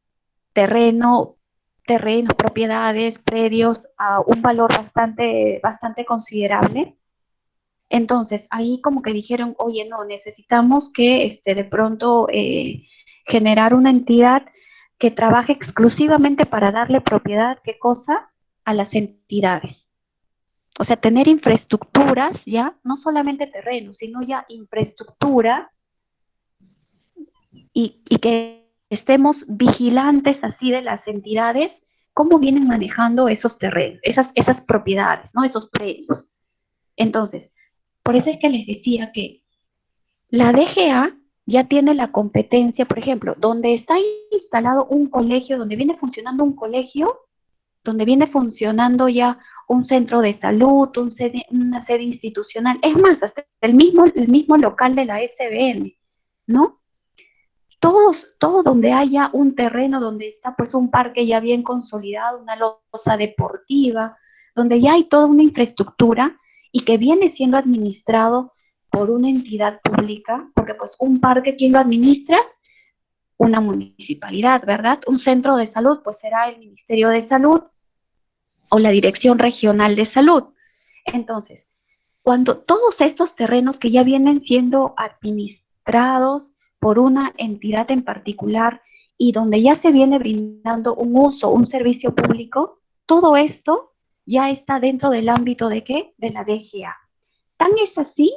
terreno, terrenos, propiedades, predios a un valor bastante considerable? Entonces, ahí como que dijeron, oye, no, necesitamos que de pronto generar una entidad que trabaje exclusivamente para darle propiedad, ¿qué cosa? A las entidades. O sea, tener infraestructuras, ya, no solamente terrenos, sino ya infraestructura y que estemos vigilantes así de las entidades, cómo vienen manejando esos terrenos, esas propiedades, ¿no? Esos predios. Entonces, por eso es que les decía que la DGA ya tiene la competencia, por ejemplo, donde está instalado un colegio, donde viene funcionando un colegio, donde viene funcionando ya un centro de salud, una sede institucional, es más, hasta el mismo local de la SBM, ¿no? Todo donde haya un terreno, donde está pues un parque ya bien consolidado, una losa deportiva, donde ya hay toda una infraestructura y que viene siendo administrado por una entidad pública, porque pues un parque, ¿quién lo administra? Una municipalidad, ¿verdad? Un centro de salud, pues será el Ministerio de Salud o la Dirección Regional de Salud. Entonces, cuando todos estos terrenos que ya vienen siendo administrados por una entidad en particular y donde ya se viene brindando un uso, un servicio público, todo esto ya está dentro del ámbito de ¿qué? De la DGA. Tan es así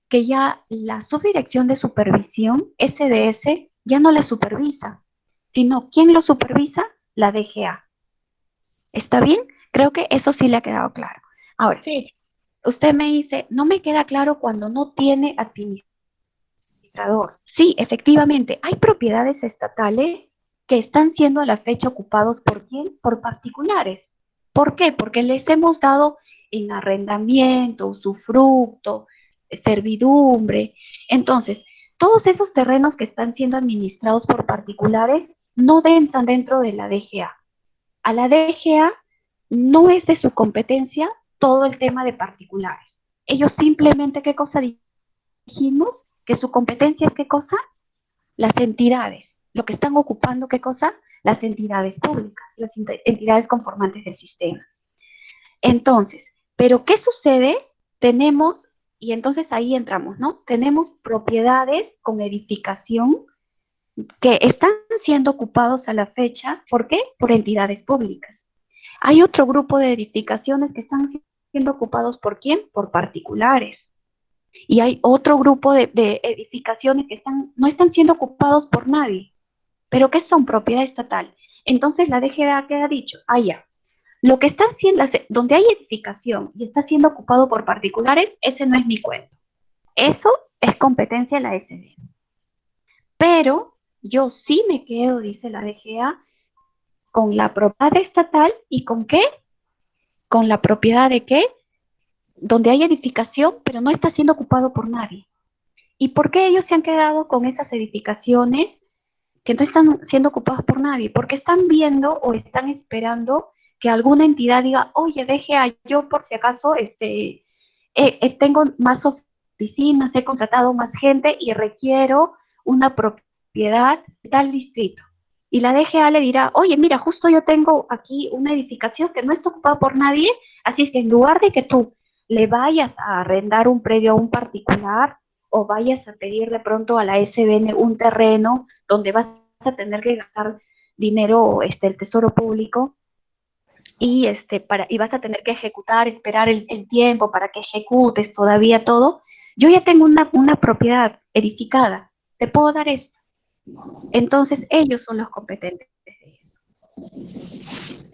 que ya la subdirección de supervisión, SDS, ya no la supervisa, sino ¿quién lo supervisa? La DGA. ¿Está bien? Creo que eso sí le ha quedado claro. Ahora, Sí. usted me dice, no me queda claro cuando no tiene administrador. Sí, efectivamente, hay propiedades estatales que están siendo a la fecha ocupados ¿por quién? Por particulares. ¿Por qué? Porque les hemos dado en arrendamiento, usufructo, servidumbre. Entonces, todos esos terrenos que están siendo administrados por particulares no entran dentro de la DGA. A la DGA no es de su competencia todo el tema de particulares. Ellos simplemente, ¿qué cosa dijimos? Que su competencia es ¿qué cosa? Las entidades. Lo que están ocupando, ¿qué cosa? Las entidades públicas, las entidades conformantes del sistema. Entonces, ¿pero qué sucede? Tenemos, y entonces ahí entramos, ¿no? Tenemos propiedades con edificación que están siendo ocupados a la fecha, ¿por qué? Por entidades públicas. Hay otro grupo de edificaciones que están siendo ocupados ¿por quién? Por particulares. Y hay otro grupo de edificaciones que no están siendo ocupados por nadie, pero que son propiedad estatal. Entonces la DGA que ha dicho, ya, lo que está haciendo, donde hay edificación y está siendo ocupado por particulares, ese no es mi cuento. Eso es competencia de la SD. Pero yo sí me quedo, dice la DGA, con la propiedad estatal y ¿con qué? Con la propiedad de qué? Donde hay edificación, pero no está siendo ocupado por nadie. ¿Y por qué ellos se han quedado con esas edificaciones que no están siendo ocupadas por nadie? Porque están viendo o están esperando que alguna entidad diga, oye, deje a yo por si acaso tengo más oficinas, he contratado más gente y requiero una propiedad de tal distrito. Y la DGA le dirá, oye, mira, justo yo tengo aquí una edificación que no está ocupada por nadie, así es que en lugar de que tú le vayas a arrendar un predio a un particular o vayas a pedir de pronto a la SBN un terreno donde vas a tener que gastar dinero, el tesoro público, y vas a tener que ejecutar, esperar el tiempo para que ejecutes todavía todo. Yo ya tengo una propiedad edificada, te puedo dar esto. Entonces, ellos son los competentes de eso.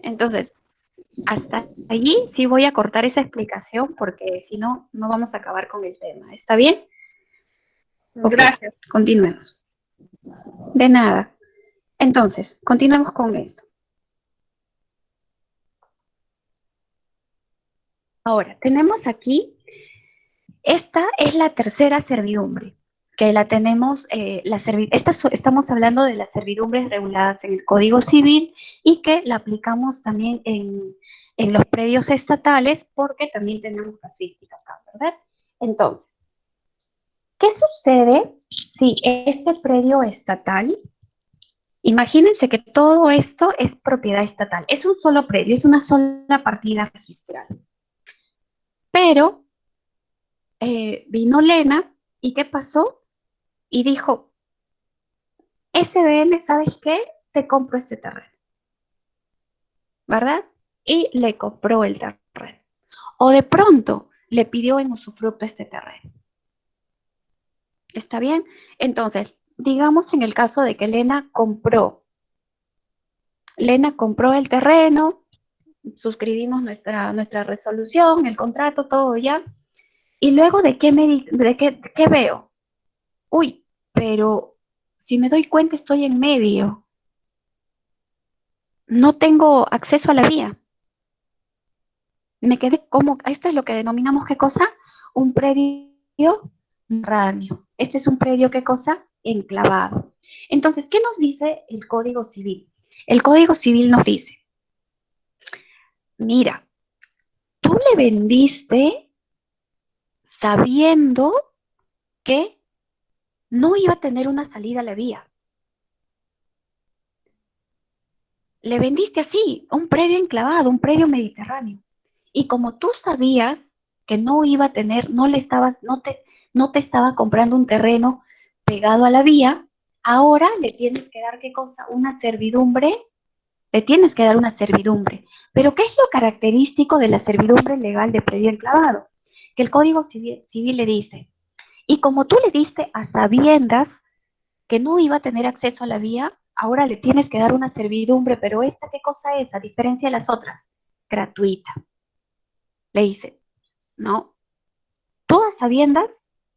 Entonces, hasta allí sí voy a cortar esa explicación porque si no, no vamos a acabar con el tema. ¿Está bien? Gracias. Ok, continuemos. De nada. Entonces, continuemos con esto. Ahora, tenemos aquí, esta es la tercera servidumbre, que la tenemos, estamos hablando de las servidumbres reguladas en el Código Civil y que la aplicamos también en los predios estatales porque también tenemos casuística acá, ¿verdad? Entonces, ¿qué sucede si este predio estatal, imagínense que todo esto es propiedad estatal, es un solo predio, es una sola partida registral, pero vino Lena y ¿qué pasó? Y dijo, SBN, ¿sabes qué? Te compro este terreno, ¿verdad? Y le compró el terreno. O de pronto le pidió en usufructo este terreno. ¿Está bien? Entonces, digamos en el caso de que Lena compró el terreno, suscribimos nuestra resolución, el contrato, todo ya. Y luego ¿qué veo? Uy, pero si me doy cuenta estoy en medio. No tengo acceso a la vía. Me quedé como, esto es lo que denominamos, ¿qué cosa? Un predio ranio. Este es un predio, ¿qué cosa? Enclavado. Entonces, ¿qué nos dice el Código Civil? El Código Civil nos dice, mira, tú le vendiste sabiendo que no iba a tener una salida a la vía. Le vendiste así, un predio enclavado, un predio mediterráneo. Y como tú sabías que no iba a tener, no te estaba comprando un terreno pegado a la vía, ahora le tienes que dar, ¿qué cosa? Una servidumbre, le tienes que dar una servidumbre. Pero ¿qué es lo característico de la servidumbre legal de predio enclavado? Que el Código Civil le dice, y como tú le diste a sabiendas que no iba a tener acceso a la vía, ahora le tienes que dar una servidumbre, pero esta, ¿qué cosa es? A diferencia de las otras, gratuita. Le dice, no, todas sabiendas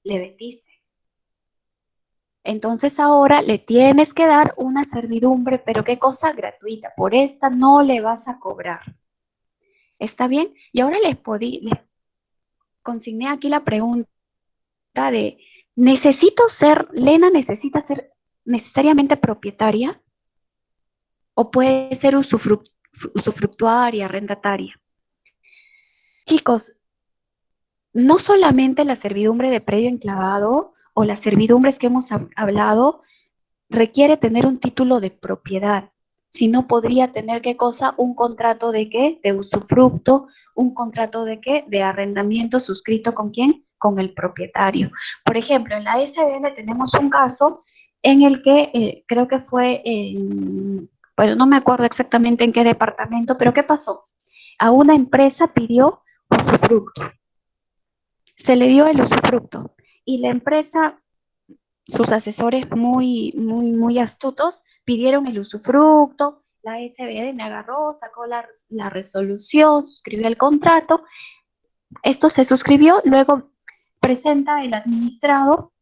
le vendiste. Entonces ahora le tienes que dar una servidumbre, pero ¿qué cosa? Gratuita. Por esta no le vas a cobrar. ¿Está bien? Y ahora les consigné aquí la pregunta de, ¿Lena necesita ser necesariamente propietaria? ¿O puede ser usufructuaria, arrendataria? Chicos, no solamente la servidumbre de predio enclavado o las servidumbres que hemos hablado requiere tener un título de propiedad, sino podría tener, ¿qué cosa? Un contrato de qué? De usufructo, un contrato de qué? De arrendamiento suscrito ¿con quién? Con el propietario. Por ejemplo, en la SBN tenemos un caso en el que creo que fue bueno, no me acuerdo exactamente en qué departamento, pero ¿qué pasó? A una empresa pidió usufructo, se le dio el usufructo y la empresa, sus asesores muy astutos, pidieron el usufructo, la SBN agarró, sacó la resolución, suscribió el contrato, esto se suscribió, luego presenta el administrado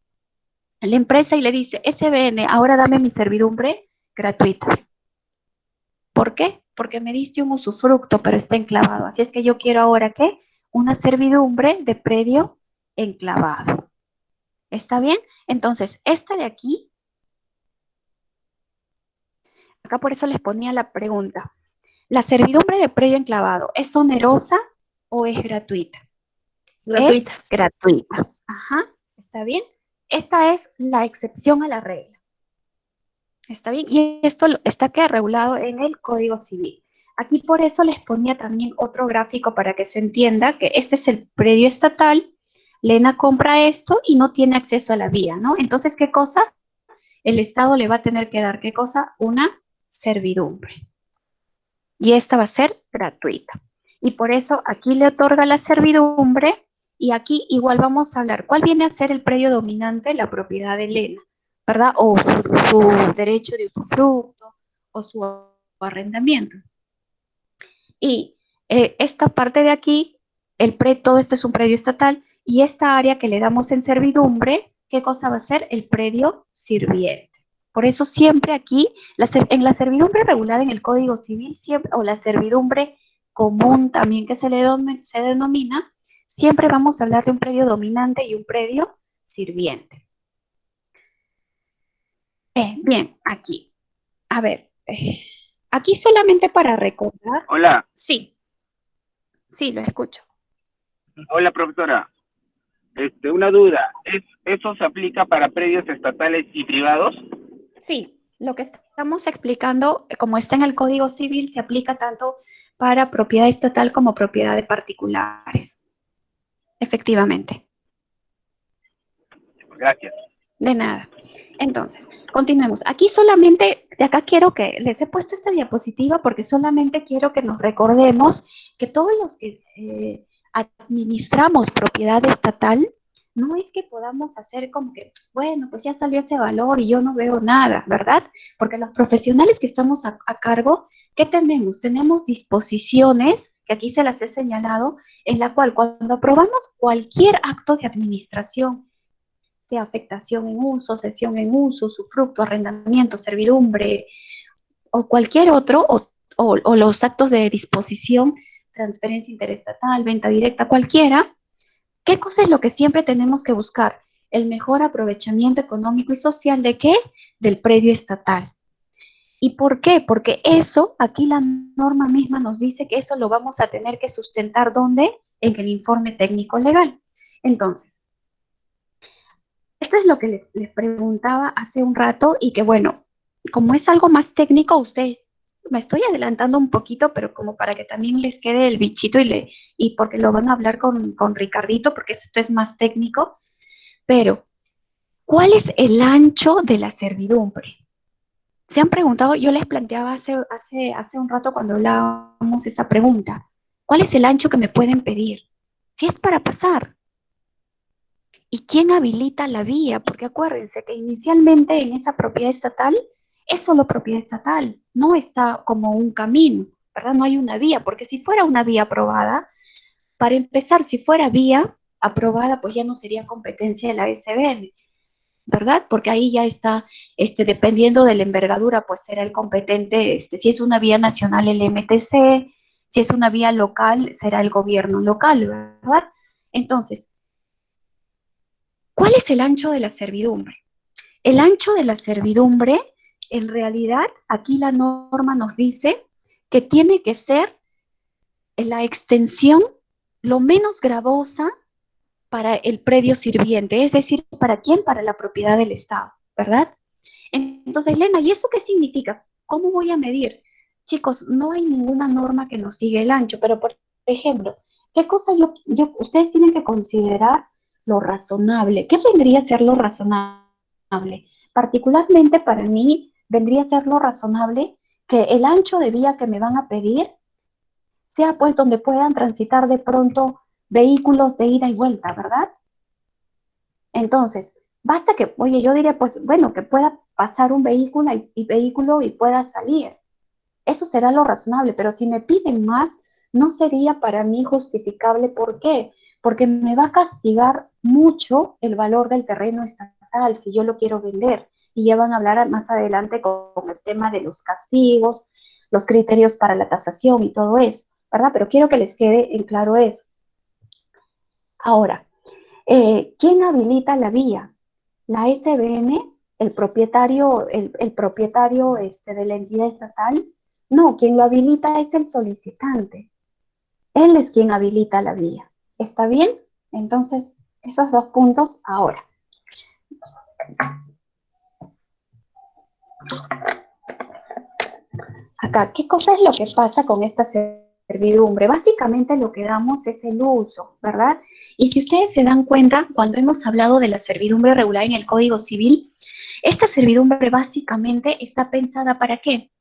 a la empresa y le dice, SBN, ahora dame mi servidumbre gratuita. ¿Por qué? Porque me diste un usufructo, pero está enclavado. Así es que yo quiero ahora, ¿qué? Una servidumbre de predio enclavado. ¿Está bien? Entonces, esta de aquí, acá por eso les ponía la pregunta. ¿La servidumbre de predio enclavado es onerosa o es gratuita? Es Gratuita. gratuita. Ajá, ¿está bien? Esta es la excepción a la regla. ¿Está bien? Y esto está que regulado en el Código Civil. Aquí por eso les ponía también otro gráfico para que se entienda que este es el predio estatal, Lena compra esto y no tiene acceso a la vía, ¿no? Entonces, ¿qué cosa? El Estado le va a tener que dar, ¿qué cosa? Una servidumbre. Y esta va a ser gratuita. Y por eso aquí le otorga la servidumbre y aquí igual vamos a hablar cuál viene a ser el predio dominante, la propiedad de Lena, ¿verdad? O su derecho de usufructo o su arrendamiento. Y esta parte de aquí, todo esto es un predio estatal y esta área que le damos en servidumbre, ¿qué cosa va a ser? El predio sirviente. Por eso siempre aquí, en la servidumbre regulada en el Código Civil, siempre, o la servidumbre común también que se denomina, siempre vamos a hablar de un predio dominante y un predio sirviente. Bien, aquí. A ver, aquí solamente para recordar. Hola, Sí, sí, lo escucho. hola profesora. Una duda, ¿eso se aplica para predios estatales y privados? Sí, lo que estamos explicando, como está en el Código Civil, se aplica tanto para propiedad estatal como propiedad de particulares. Efectivamente, Gracias. de nada. Entonces, continuemos. Aquí solamente, de acá quiero que les he puesto esta diapositiva porque solamente quiero que nos recordemos que todos los que administramos propiedad estatal, no es que podamos hacer como que, bueno, pues ya salió ese valor y yo no veo nada, ¿verdad? Porque los profesionales que estamos a cargo, ¿qué tenemos? Tenemos disposiciones, que aquí se las he señalado, en la cual cuando aprobamos cualquier acto de administración, sea afectación en uso, cesión en uso, usufructo, arrendamiento, servidumbre o cualquier otro, o los actos de disposición, transferencia interestatal, venta directa, cualquiera, ¿qué cosa es lo que siempre tenemos que buscar? El mejor aprovechamiento económico y social ¿de qué? Del predio estatal. ¿Y por qué? Porque eso, aquí la norma misma nos dice que eso lo vamos a tener que sustentar ¿dónde? En el informe técnico legal. Entonces, esto es lo que les preguntaba hace un rato y que bueno, como es algo más técnico, ustedes, me estoy adelantando un poquito, pero como para que también les quede el bichito y porque lo van a hablar con Ricardito, porque esto es más técnico, pero ¿cuál es el ancho de la servidumbre? ¿Se han preguntado? Yo les planteaba hace un rato cuando hablábamos esa pregunta. ¿Cuál es el ancho que me pueden pedir? Si es para pasar. ¿Y quién habilita la vía? Porque acuérdense que inicialmente en esa propiedad estatal es solo propiedad estatal, no está como un camino, ¿verdad? No hay una vía, porque si fuera una vía aprobada, para empezar, si fuera vía aprobada, pues ya no sería competencia de la SBN, ¿verdad? Porque ahí ya está, dependiendo de la envergadura, pues será el competente, si es una vía nacional, el MTC, si es una vía local, será el gobierno local, ¿verdad? Entonces, ¿cuál es el ancho de la servidumbre? El ancho de la servidumbre, en realidad, aquí la norma nos dice que tiene que ser la extensión lo menos gravosa para el predio sirviente, es decir, ¿para quién? Para la propiedad del Estado, ¿verdad? Entonces, Lena, ¿y eso qué significa? ¿Cómo voy a medir? Chicos, no hay ninguna norma que nos siga el ancho, pero por ejemplo, ¿qué cosa ustedes tienen que considerar lo razonable? ¿Qué vendría a ser lo razonable? Particularmente para mí, vendría a ser lo razonable que el ancho de vía que me van a pedir sea pues donde puedan transitar de pronto vehículos de ida y vuelta, ¿verdad? Entonces, basta que, oye, yo diría, pues, bueno, que pueda pasar un vehículo y pueda salir. Eso será lo razonable, pero si me piden más, no sería para mí justificable. ¿Por qué? Porque me va a castigar mucho el valor del terreno estatal si yo lo quiero vender. Y ya van a hablar más adelante con el tema de los castigos, los criterios para la tasación y todo eso, ¿verdad? Pero quiero que les quede en claro eso. Ahora, ¿quién habilita la vía? La SBN, el propietario de la entidad estatal, no, quien lo habilita es el solicitante. Él es quien habilita la vía. ¿Está bien? Entonces, esos dos puntos ahora. Acá, ¿qué cosa es lo que pasa con esta servidumbre? Básicamente lo que damos es el uso, ¿verdad? Y si ustedes se dan cuenta, cuando hemos hablado de la servidumbre regular en el Código Civil, esta servidumbre básicamente está pensada ¿para qué?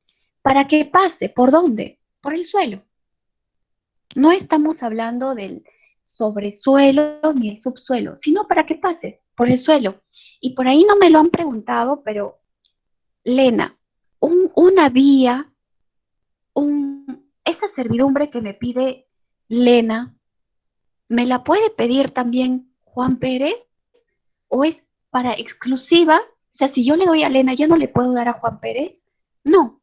Para que pase, ¿por dónde? Por el suelo. No estamos hablando del sobresuelo ni el subsuelo, sino para que pase por el suelo. Y por ahí no me lo han preguntado, pero Lena, una vía, esa servidumbre que me pide Lena, ¿me la puede pedir también Juan Pérez? ¿O es para exclusiva? O sea, si yo le doy a Lena, ¿ya no le puedo dar a Juan Pérez? No.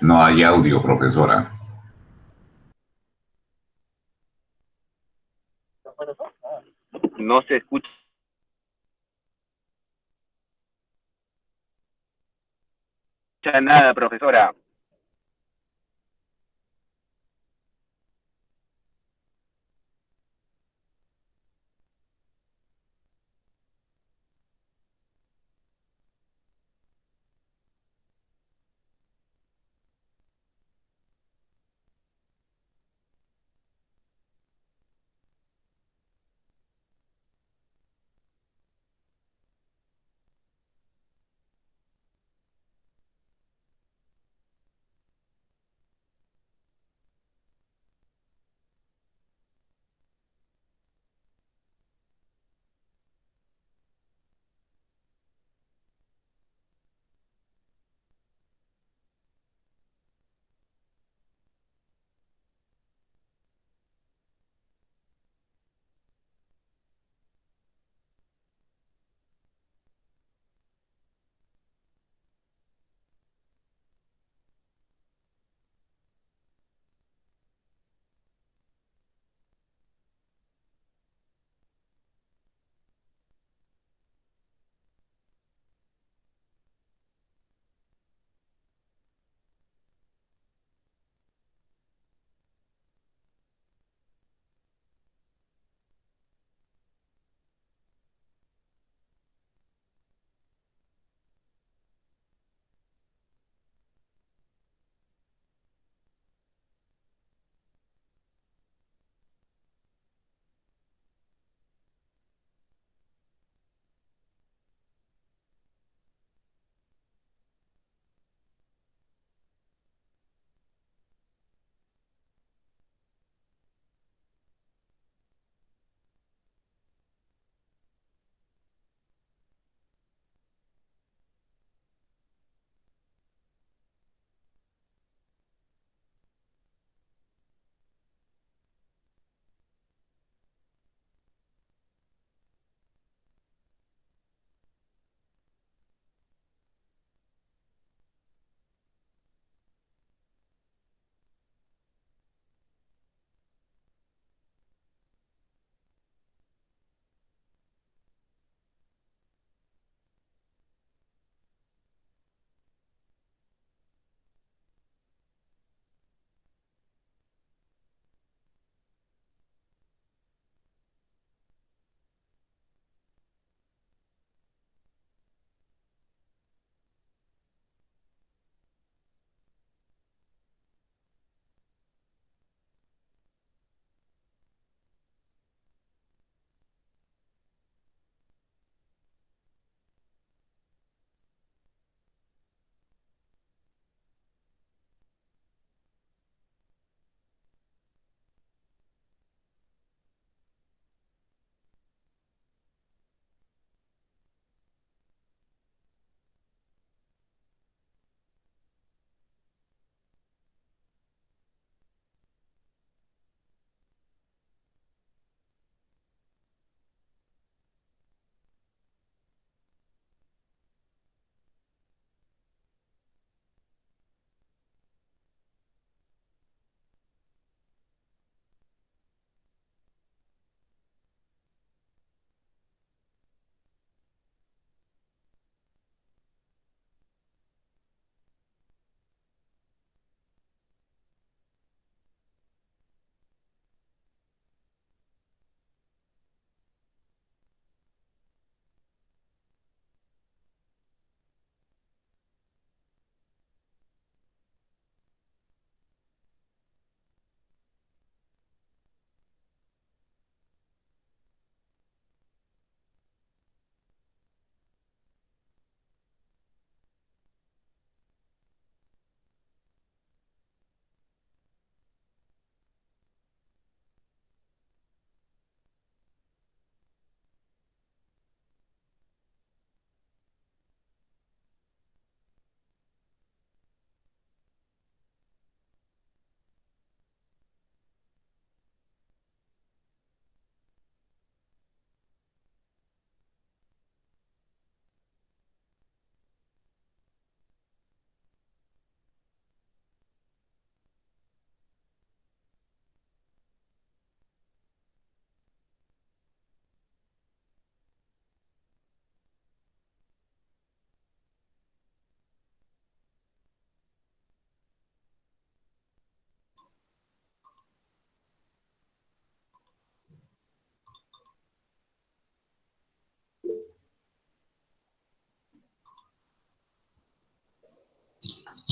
No hay audio, profesora. No se escucha nada, profesora.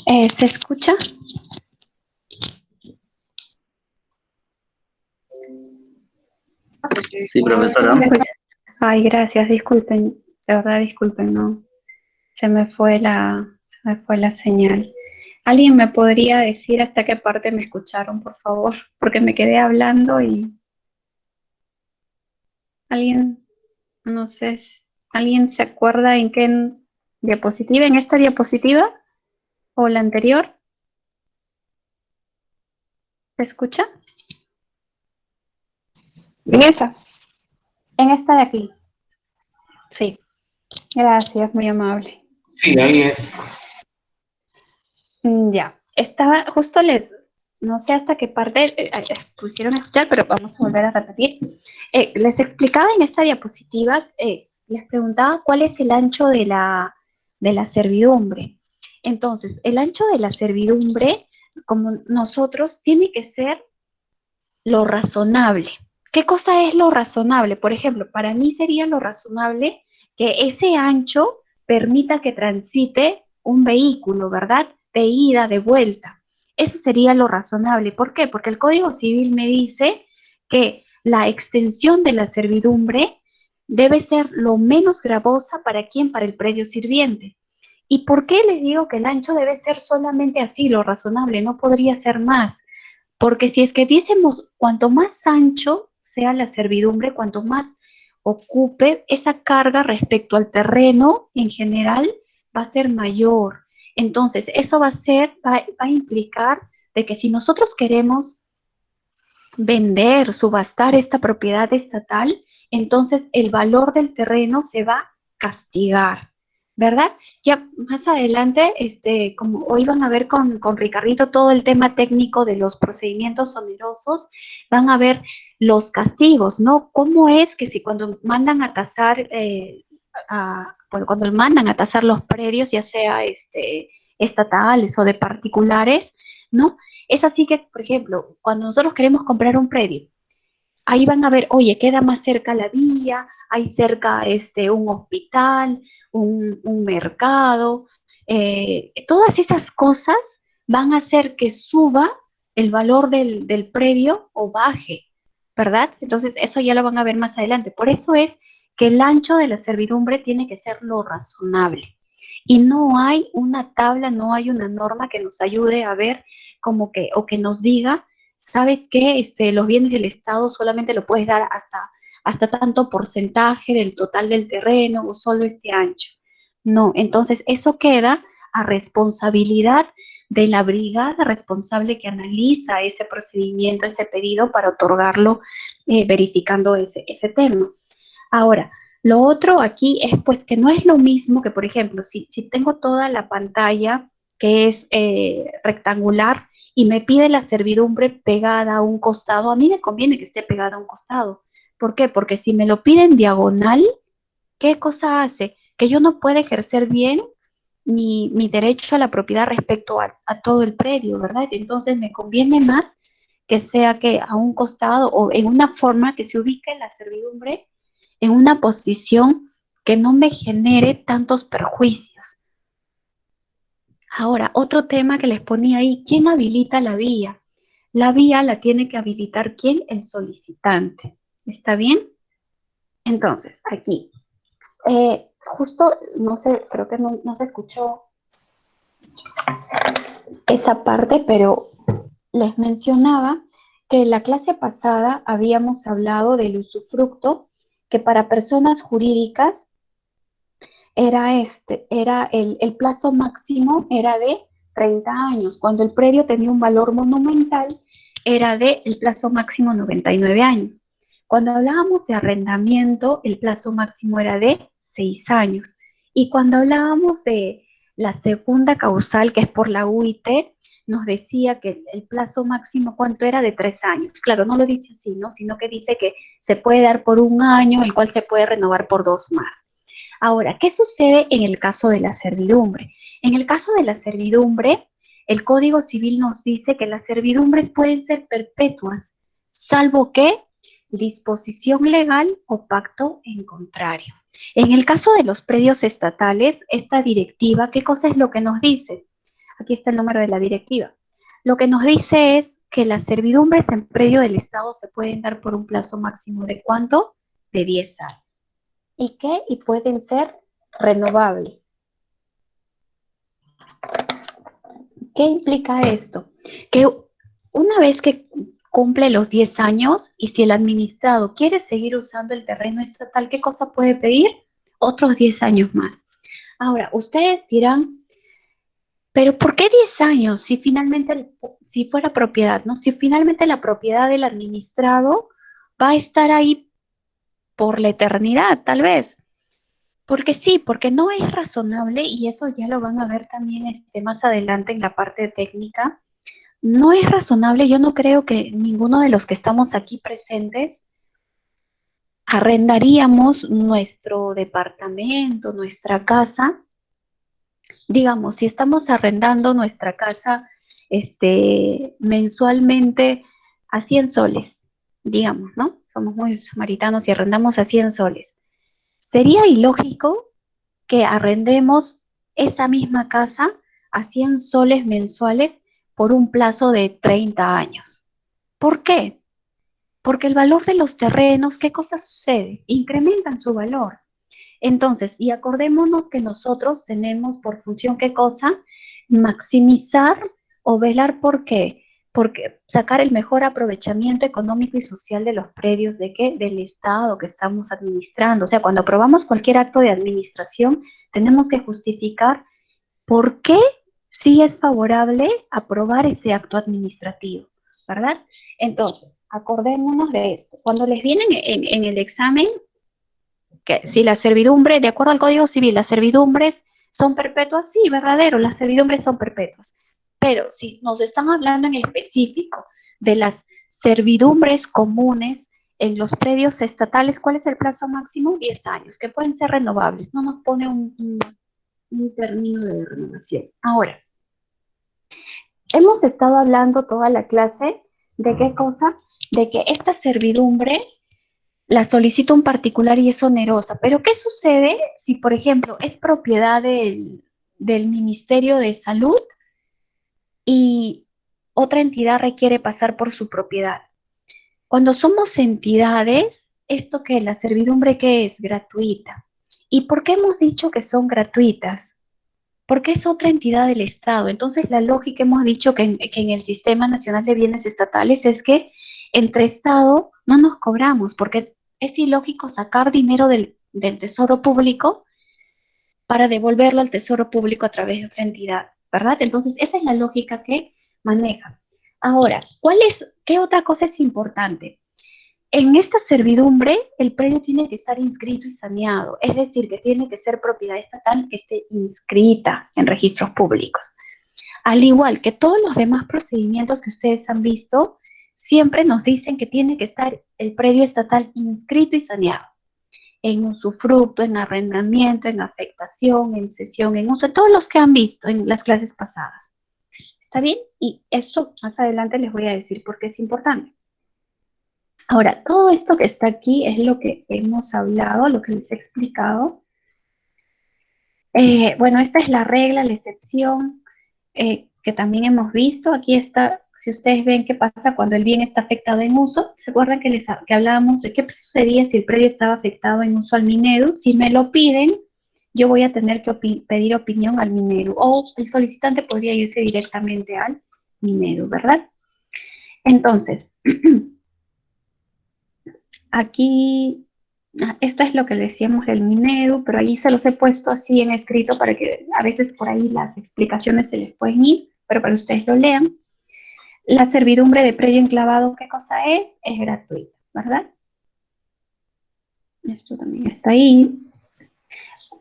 ¿Se escucha? Sí, profesora. ¿Me escucha? Ay, gracias, disculpen, de verdad disculpen, no, se me fue la señal. ¿Alguien me podría decir hasta qué parte me escucharon, por favor? Porque me quedé hablando y alguien, no sé, ¿alguien se acuerda en qué diapositiva, en esta diapositiva o la anterior? ¿Se escucha? En esa, En esta de aquí. sí. Gracias, muy amable. Sí, ahí es. Ya, estaba, justo no sé hasta qué parte pusieron a escuchar, pero vamos a volver a repetir. Les explicaba en esta diapositiva, les preguntaba cuál es el ancho de la servidumbre. Entonces, el ancho de la servidumbre, como nosotros, tiene que ser lo razonable. ¿Qué cosa es lo razonable? Por ejemplo, para mí sería lo razonable que ese ancho permita que transite un vehículo, ¿verdad? De ida, de vuelta. Eso sería lo razonable. ¿Por qué? Porque el Código Civil me dice que la extensión de la servidumbre debe ser lo menos gravosa para quién, para el predio sirviente. ¿Y por qué les digo que el ancho debe ser solamente así, lo razonable? No podría ser más. Porque si es que diésemos, cuanto más ancho sea la servidumbre, cuanto más ocupe esa carga respecto al terreno en general, va a ser mayor. Entonces, eso va a implicar de que si nosotros queremos vender, subastar esta propiedad estatal, entonces el valor del terreno se va a castigar, ¿verdad? Ya más adelante, como hoy van a ver con Ricardito todo el tema técnico de los procedimientos onerosos, van a ver los castigos, ¿no? ¿Cómo es que si cuando mandan a tasar, bueno, cuando mandan a tasar los predios, ya sea estatales o de particulares, ¿no? Es así que, por ejemplo, cuando nosotros queremos comprar un predio, ahí van a ver, oye, queda más cerca la vía, hay cerca un hospital, un mercado, todas esas cosas van a hacer que suba el valor del predio o baje, ¿verdad? Entonces, eso ya lo van a ver más adelante. Por eso es que el ancho de la servidumbre tiene que ser lo razonable. Y no hay una tabla, no hay una norma que nos ayude a ver como que, o que nos diga, ¿sabes qué? Los bienes del Estado solamente lo puedes dar hasta tanto porcentaje del total del terreno o solo este ancho. No, entonces eso queda a responsabilidad de la brigada responsable que analiza ese procedimiento, ese pedido para otorgarlo, verificando ese tema. Ahora, lo otro aquí es pues que no es lo mismo que, por ejemplo, si tengo toda la pantalla que es rectangular y me pide la servidumbre pegada a un costado, a mí me conviene que esté pegada a un costado. ¿Por qué? Porque si me lo piden diagonal, ¿qué cosa hace? Que yo no pueda ejercer bien mi derecho a la propiedad respecto a todo el predio, ¿verdad? Entonces me conviene más que sea que a un costado o en una forma que se ubique la servidumbre en una posición que no me genere tantos perjuicios. Ahora, otro tema que les ponía ahí, ¿quién habilita la vía? La vía la tiene que habilitar ¿quién? El solicitante. ¿Está bien? Entonces, aquí, justo, no sé, creo que no se escuchó esa parte, pero les mencionaba que en la clase pasada habíamos hablado del usufructo, que para personas jurídicas era el plazo máximo era de 30 años. Cuando el predio tenía un valor monumental, era de el plazo máximo 99 años. Cuando hablábamos de arrendamiento, el plazo máximo era de 6 años. Y cuando hablábamos de la segunda causal, que es por la UIT, nos decía que el plazo máximo, ¿cuánto era? De 3 años. Claro, no lo dice así, ¿no? Sino que dice que se puede dar por un año, el cual se puede renovar por 2 más. Ahora, ¿qué sucede en el caso de la servidumbre? En el caso de la servidumbre, el Código Civil nos dice que las servidumbres pueden ser perpetuas, salvo que disposición legal o pacto en contrario. En el caso de los predios estatales, esta directiva, ¿qué cosa es lo que nos dice? Aquí está el número de la directiva. Lo que nos dice es que las servidumbres en predio del Estado se pueden dar por un plazo máximo de ¿cuánto? De 10 años. ¿Y qué? Y pueden ser renovables. ¿Qué implica esto? Que una vez que cumple los 10 años y si el administrado quiere seguir usando el terreno estatal, ¿qué cosa puede pedir? Otros 10 años más. Ahora, ustedes dirán, pero ¿por qué 10 años si finalmente, si fuera propiedad, ¿no? Si finalmente la propiedad del administrado va a estar ahí por la eternidad, tal vez. Porque sí, porque no es razonable, y eso ya lo van a ver también más adelante en la parte técnica. No es razonable, yo no creo que ninguno de los que estamos aquí presentes arrendaríamos nuestro departamento, nuestra casa. Digamos, si estamos arrendando nuestra casa mensualmente a 100 soles, digamos, ¿no? Somos muy samaritanos y arrendamos a 100 soles. Sería ilógico que arrendemos esa misma casa a 100 soles mensuales por un plazo de 30 años. ¿Por qué? Porque el valor de los terrenos, ¿qué cosa sucede? Incrementan su valor. Entonces, y acordémonos que nosotros tenemos por función qué cosa, maximizar o velar por qué, porque sacar el mejor aprovechamiento económico y social de los predios de qué, del Estado que estamos administrando. O sea, cuando aprobamos cualquier acto de administración, tenemos que justificar por qué sí es favorable aprobar ese acto administrativo, ¿verdad? Entonces, acordémonos de esto. Cuando les vienen en el examen, que si la servidumbre, de acuerdo al Código Civil, las servidumbres son perpetuas, sí, verdadero, las servidumbres son perpetuas. Pero si nos están hablando en específico de las servidumbres comunes en los predios estatales, ¿cuál es el plazo máximo? 10 años, que pueden ser renovables. No nos pone un término de renovación. Ahora, hemos estado hablando toda la clase de qué cosa, de que esta servidumbre la solicita un particular y es onerosa. Pero ¿qué sucede si, por ejemplo, es propiedad del Ministerio de Salud y otra entidad requiere pasar por su propiedad? Cuando somos entidades, esto que la servidumbre que es gratuita. ¿Y por qué hemos dicho que son gratuitas? Porque es otra entidad del Estado. Entonces, la lógica hemos dicho que en el Sistema Nacional de Bienes Estatales es que entre Estado no nos cobramos, porque es ilógico sacar dinero del Tesoro Público para devolverlo al Tesoro Público a través de otra entidad, ¿verdad? Entonces, esa es la lógica que maneja. Ahora, ¿qué otra cosa es importante? En esta servidumbre, el predio tiene que estar inscrito y saneado, es decir, que tiene que ser propiedad estatal que esté inscrita en registros públicos. Al igual que todos los demás procedimientos que ustedes han visto, siempre nos dicen que tiene que estar el predio estatal inscrito y saneado. En usufructo, en arrendamiento, en afectación, en cesión, en uso, todos los que han visto en las clases pasadas. ¿Está bien? Y esto más adelante les voy a decir por qué es importante. Ahora, todo esto que está aquí es lo que hemos hablado, lo que les he explicado. Bueno, esta es la regla, la excepción que también hemos visto. Aquí está, si ustedes ven qué pasa cuando el bien está afectado en uso. ¿Se acuerdan que hablábamos de qué sucedía si el predio estaba afectado en uso al Minedu? Si me lo piden, yo voy a tener que pedir opinión al Minedu. O el solicitante podría irse directamente al Minedu, ¿verdad? Entonces, aquí, esto es lo que decíamos del Minedu, pero ahí se los he puesto así en escrito para que a veces por ahí las explicaciones se les pueden ir, pero para que ustedes lo lean. La servidumbre de predio enclavado, ¿qué cosa es? Es gratuita, ¿verdad? Esto también está ahí.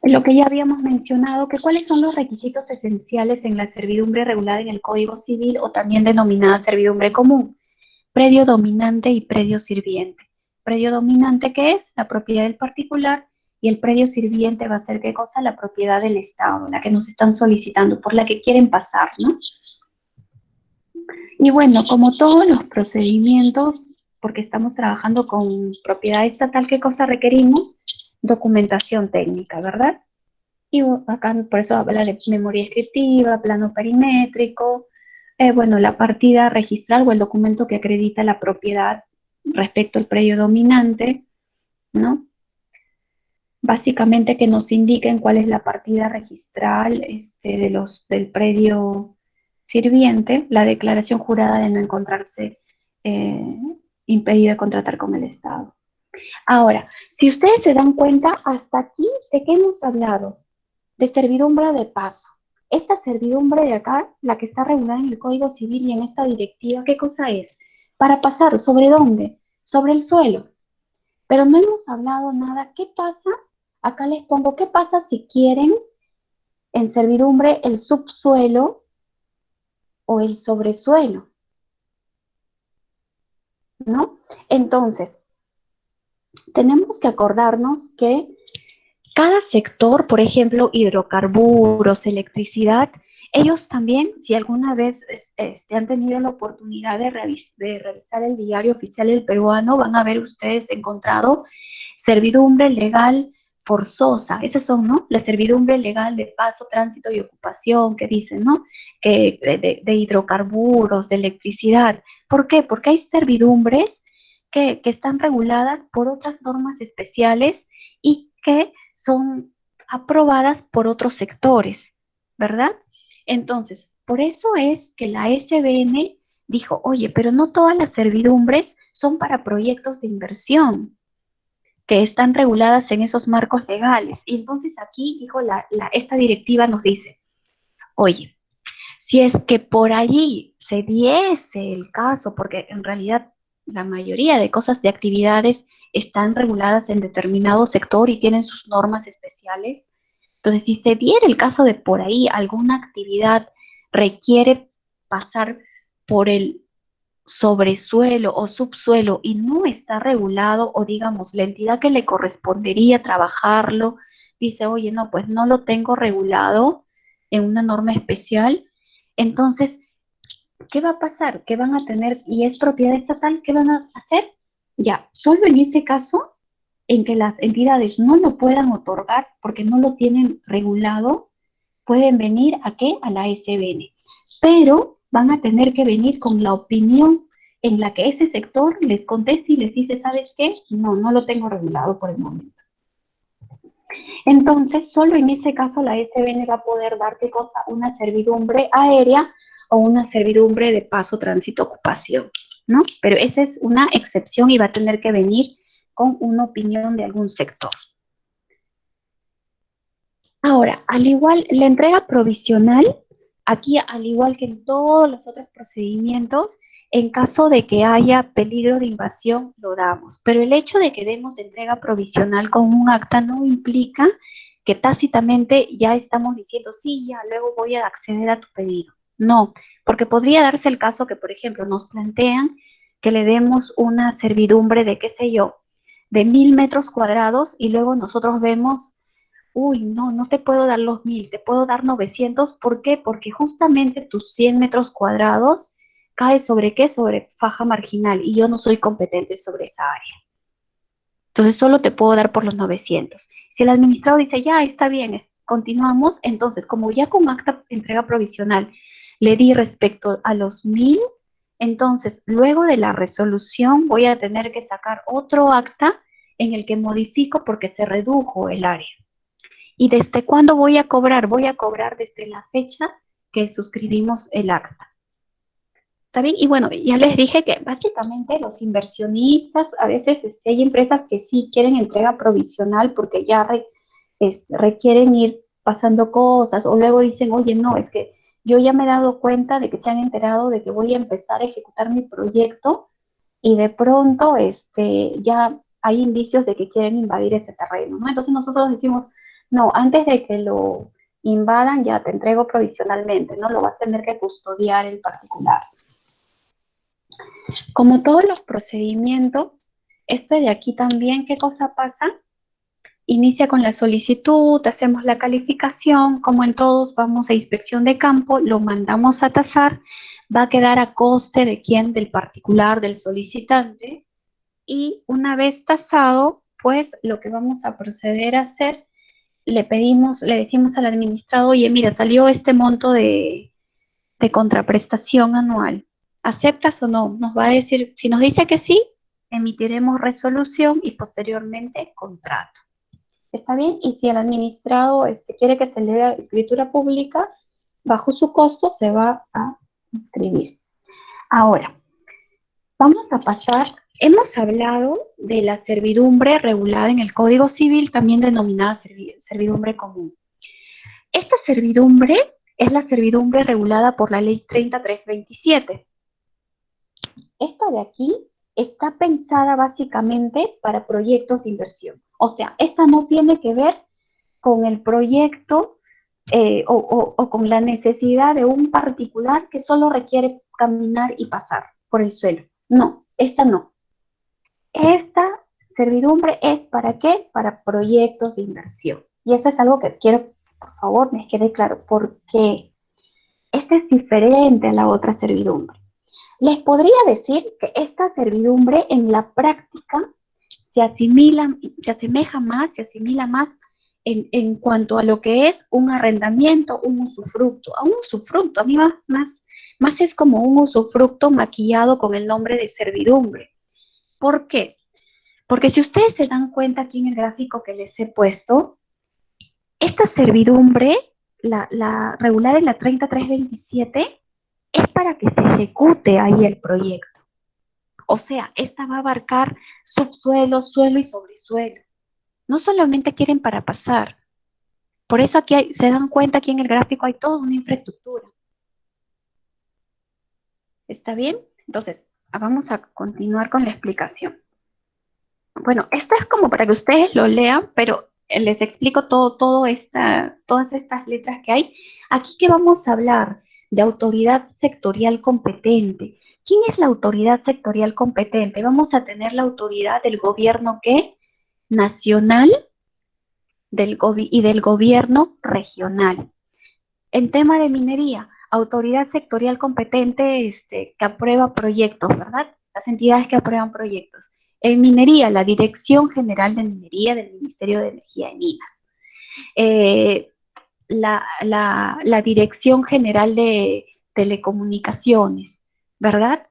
Lo que ya habíamos mencionado, que cuáles son los requisitos esenciales en la servidumbre regulada en el Código Civil o también denominada servidumbre común. Predio dominante y predio sirviente. Predio dominante, ¿qué es? La propiedad del particular, y el predio sirviente va a ser, ¿qué cosa? La propiedad del Estado, la que nos están solicitando, por la que quieren pasar, ¿no? Y bueno, como todos los procedimientos, porque estamos trabajando con propiedad estatal, ¿qué cosa requerimos? Documentación técnica, ¿verdad? Y acá por eso habla de memoria descriptiva, plano perimétrico, bueno, la partida registral o el documento que acredita la propiedad respecto al predio dominante, ¿no? Básicamente que nos indiquen cuál es la partida registral del predio sirviente, la declaración jurada de no encontrarse eh, impedido de contratar con el Estado. Ahora, si ustedes se dan cuenta, hasta aquí, ¿de qué hemos hablado? De servidumbre de paso. Esta servidumbre de acá, la que está regulada en el Código Civil y en esta directiva, ¿qué cosa es? Para pasar, ¿sobre dónde? Sobre el suelo. Pero no hemos hablado nada. ¿Qué pasa? Acá les pongo, ¿qué pasa si quieren en servidumbre el subsuelo o el sobresuelo? ¿No? Entonces, tenemos que acordarnos que cada sector, por ejemplo, hidrocarburos, electricidad, ellos también, si alguna vez han tenido la oportunidad de revisar el diario oficial del peruano, van a ver ustedes encontrado servidumbre legal forzosa. Esas son, ¿no? La servidumbre legal de paso, tránsito y ocupación que dicen, ¿no? Que de hidrocarburos, de electricidad. ¿Por qué? Porque hay servidumbres que están reguladas por otras normas especiales y que son aprobadas por otros sectores, ¿verdad? Entonces, por eso es que la SBN dijo, oye, pero no todas las servidumbres son para proyectos de inversión que están reguladas en esos marcos legales. Y entonces aquí, dijo, esta directiva nos dice, oye, si es que por allí se diese el caso, porque en realidad la mayoría de cosas de actividades están reguladas en determinado sector y tienen sus normas especiales. Entonces, si se diera el caso de por ahí alguna actividad requiere pasar por el sobresuelo o subsuelo y no está regulado, o digamos, la entidad que le correspondería trabajarlo dice, oye, no, pues no lo tengo regulado en una norma especial, entonces, ¿qué va a pasar? ¿Qué van a tener? Y es propiedad estatal, ¿qué van a hacer? Ya, solo en ese caso en que las entidades no lo puedan otorgar porque no lo tienen regulado, pueden venir ¿a qué? A la SBN. Pero van a tener que venir con la opinión en la que ese sector les conteste y les dice, ¿sabes qué? No, no lo tengo regulado por el momento. Entonces, solo en ese caso la SBN va a poder dar qué cosa, una servidumbre aérea o una servidumbre de paso, tránsito, ocupación, ¿no? Pero esa es una excepción y va a tener que venir con una opinión de algún sector. Ahora, al igual, la entrega provisional, aquí al igual que en todos los otros procedimientos, en caso de que haya peligro de invasión, lo damos. Pero el hecho de que demos entrega provisional con un acta no implica que tácitamente ya estamos diciendo, sí, ya luego voy a acceder a tu pedido. No, porque podría darse el caso que, por ejemplo, nos plantean que le demos una servidumbre de, qué sé yo, de 1000 metros cuadrados y luego nosotros vemos uy, no, no te puedo dar los 1000, te puedo dar 900. ¿Por qué? Porque justamente tus 100 metros cuadrados cae sobre qué? Sobre faja marginal y yo no soy competente sobre esa área. Entonces solo te puedo dar por los 900. Si el administrado dice, ya, está bien, continuamos, entonces como ya con acta de entrega provisional le di respecto a los 1000, entonces luego de la resolución voy a tener que sacar otro acta en el que modifico porque se redujo el área. ¿Y desde cuándo voy a cobrar? Voy a cobrar desde la fecha que suscribimos el acta. ¿Está bien? Y bueno, ya les dije que básicamente los inversionistas, a veces hay empresas que sí quieren entrega provisional porque ya requieren ir pasando cosas o luego dicen, oye, no, es que yo ya me he dado cuenta de que se han enterado de que voy a empezar a ejecutar mi proyecto y de pronto ya hay indicios de que quieren invadir ese terreno, ¿no? Entonces nosotros decimos, no, antes de que lo invadan ya te entrego provisionalmente, ¿no? Lo vas a tener que custodiar el particular. Como todos los procedimientos, este de aquí también, ¿qué cosa pasa? Inicia con la solicitud, hacemos la calificación, como en todos vamos a inspección de campo, lo mandamos a tasar, va a quedar a coste de quién, del particular, del solicitante, y una vez tasado, pues lo que vamos a proceder a hacer le decimos al administrado, oye, mira, salió este monto de contraprestación anual. ¿Aceptas o no? Nos va a decir, si nos dice que sí, emitiremos resolución y posteriormente contrato. ¿Está bien? Y si el administrado quiere que se lea escritura pública, bajo su costo se va a inscribir. Ahora, vamos a pasar, hemos hablado de la servidumbre regulada en el Código Civil, también denominada servidumbre común. Esta servidumbre es la servidumbre regulada por la Ley 30327. Esta de aquí está pensada básicamente para proyectos de inversión. O sea, esta no tiene que ver con el proyecto o con la necesidad de un particular que solo requiere caminar y pasar por el suelo. No, esta no. Esta servidumbre es ¿para qué? Para proyectos de inversión. Y eso es algo que quiero, por favor, me quede claro, porque esta es diferente a la otra servidumbre. Les podría decir que esta servidumbre en la práctica se asemeja más, se asimila más en cuanto a lo que es un arrendamiento, un usufructo. A un usufructo, a mí más es como un usufructo maquillado con el nombre de servidumbre. ¿Por qué? Porque si ustedes se dan cuenta aquí en el gráfico que les he puesto, esta servidumbre, la regular en la 3327, es para que se ejecute ahí el proyecto. O sea, esta va a abarcar subsuelo, suelo y sobresuelo. No solamente quieren para pasar. Por eso aquí se dan cuenta, aquí en el gráfico hay toda una infraestructura. ¿Está bien? Entonces, vamos a continuar con la explicación. Bueno, esto es como para que ustedes lo lean, pero les explico todas estas letras que hay. Aquí que vamos a hablar de autoridad sectorial competente. ¿Quién es la autoridad sectorial competente? Vamos a tener la autoridad del gobierno, ¿qué? Nacional y del gobierno regional. En tema de minería, autoridad sectorial competente que aprueba proyectos, ¿verdad? Las entidades que aprueban proyectos. En minería, la Dirección General de Minería del Ministerio de Energía y Minas. La Dirección General de Telecomunicaciones, ¿verdad?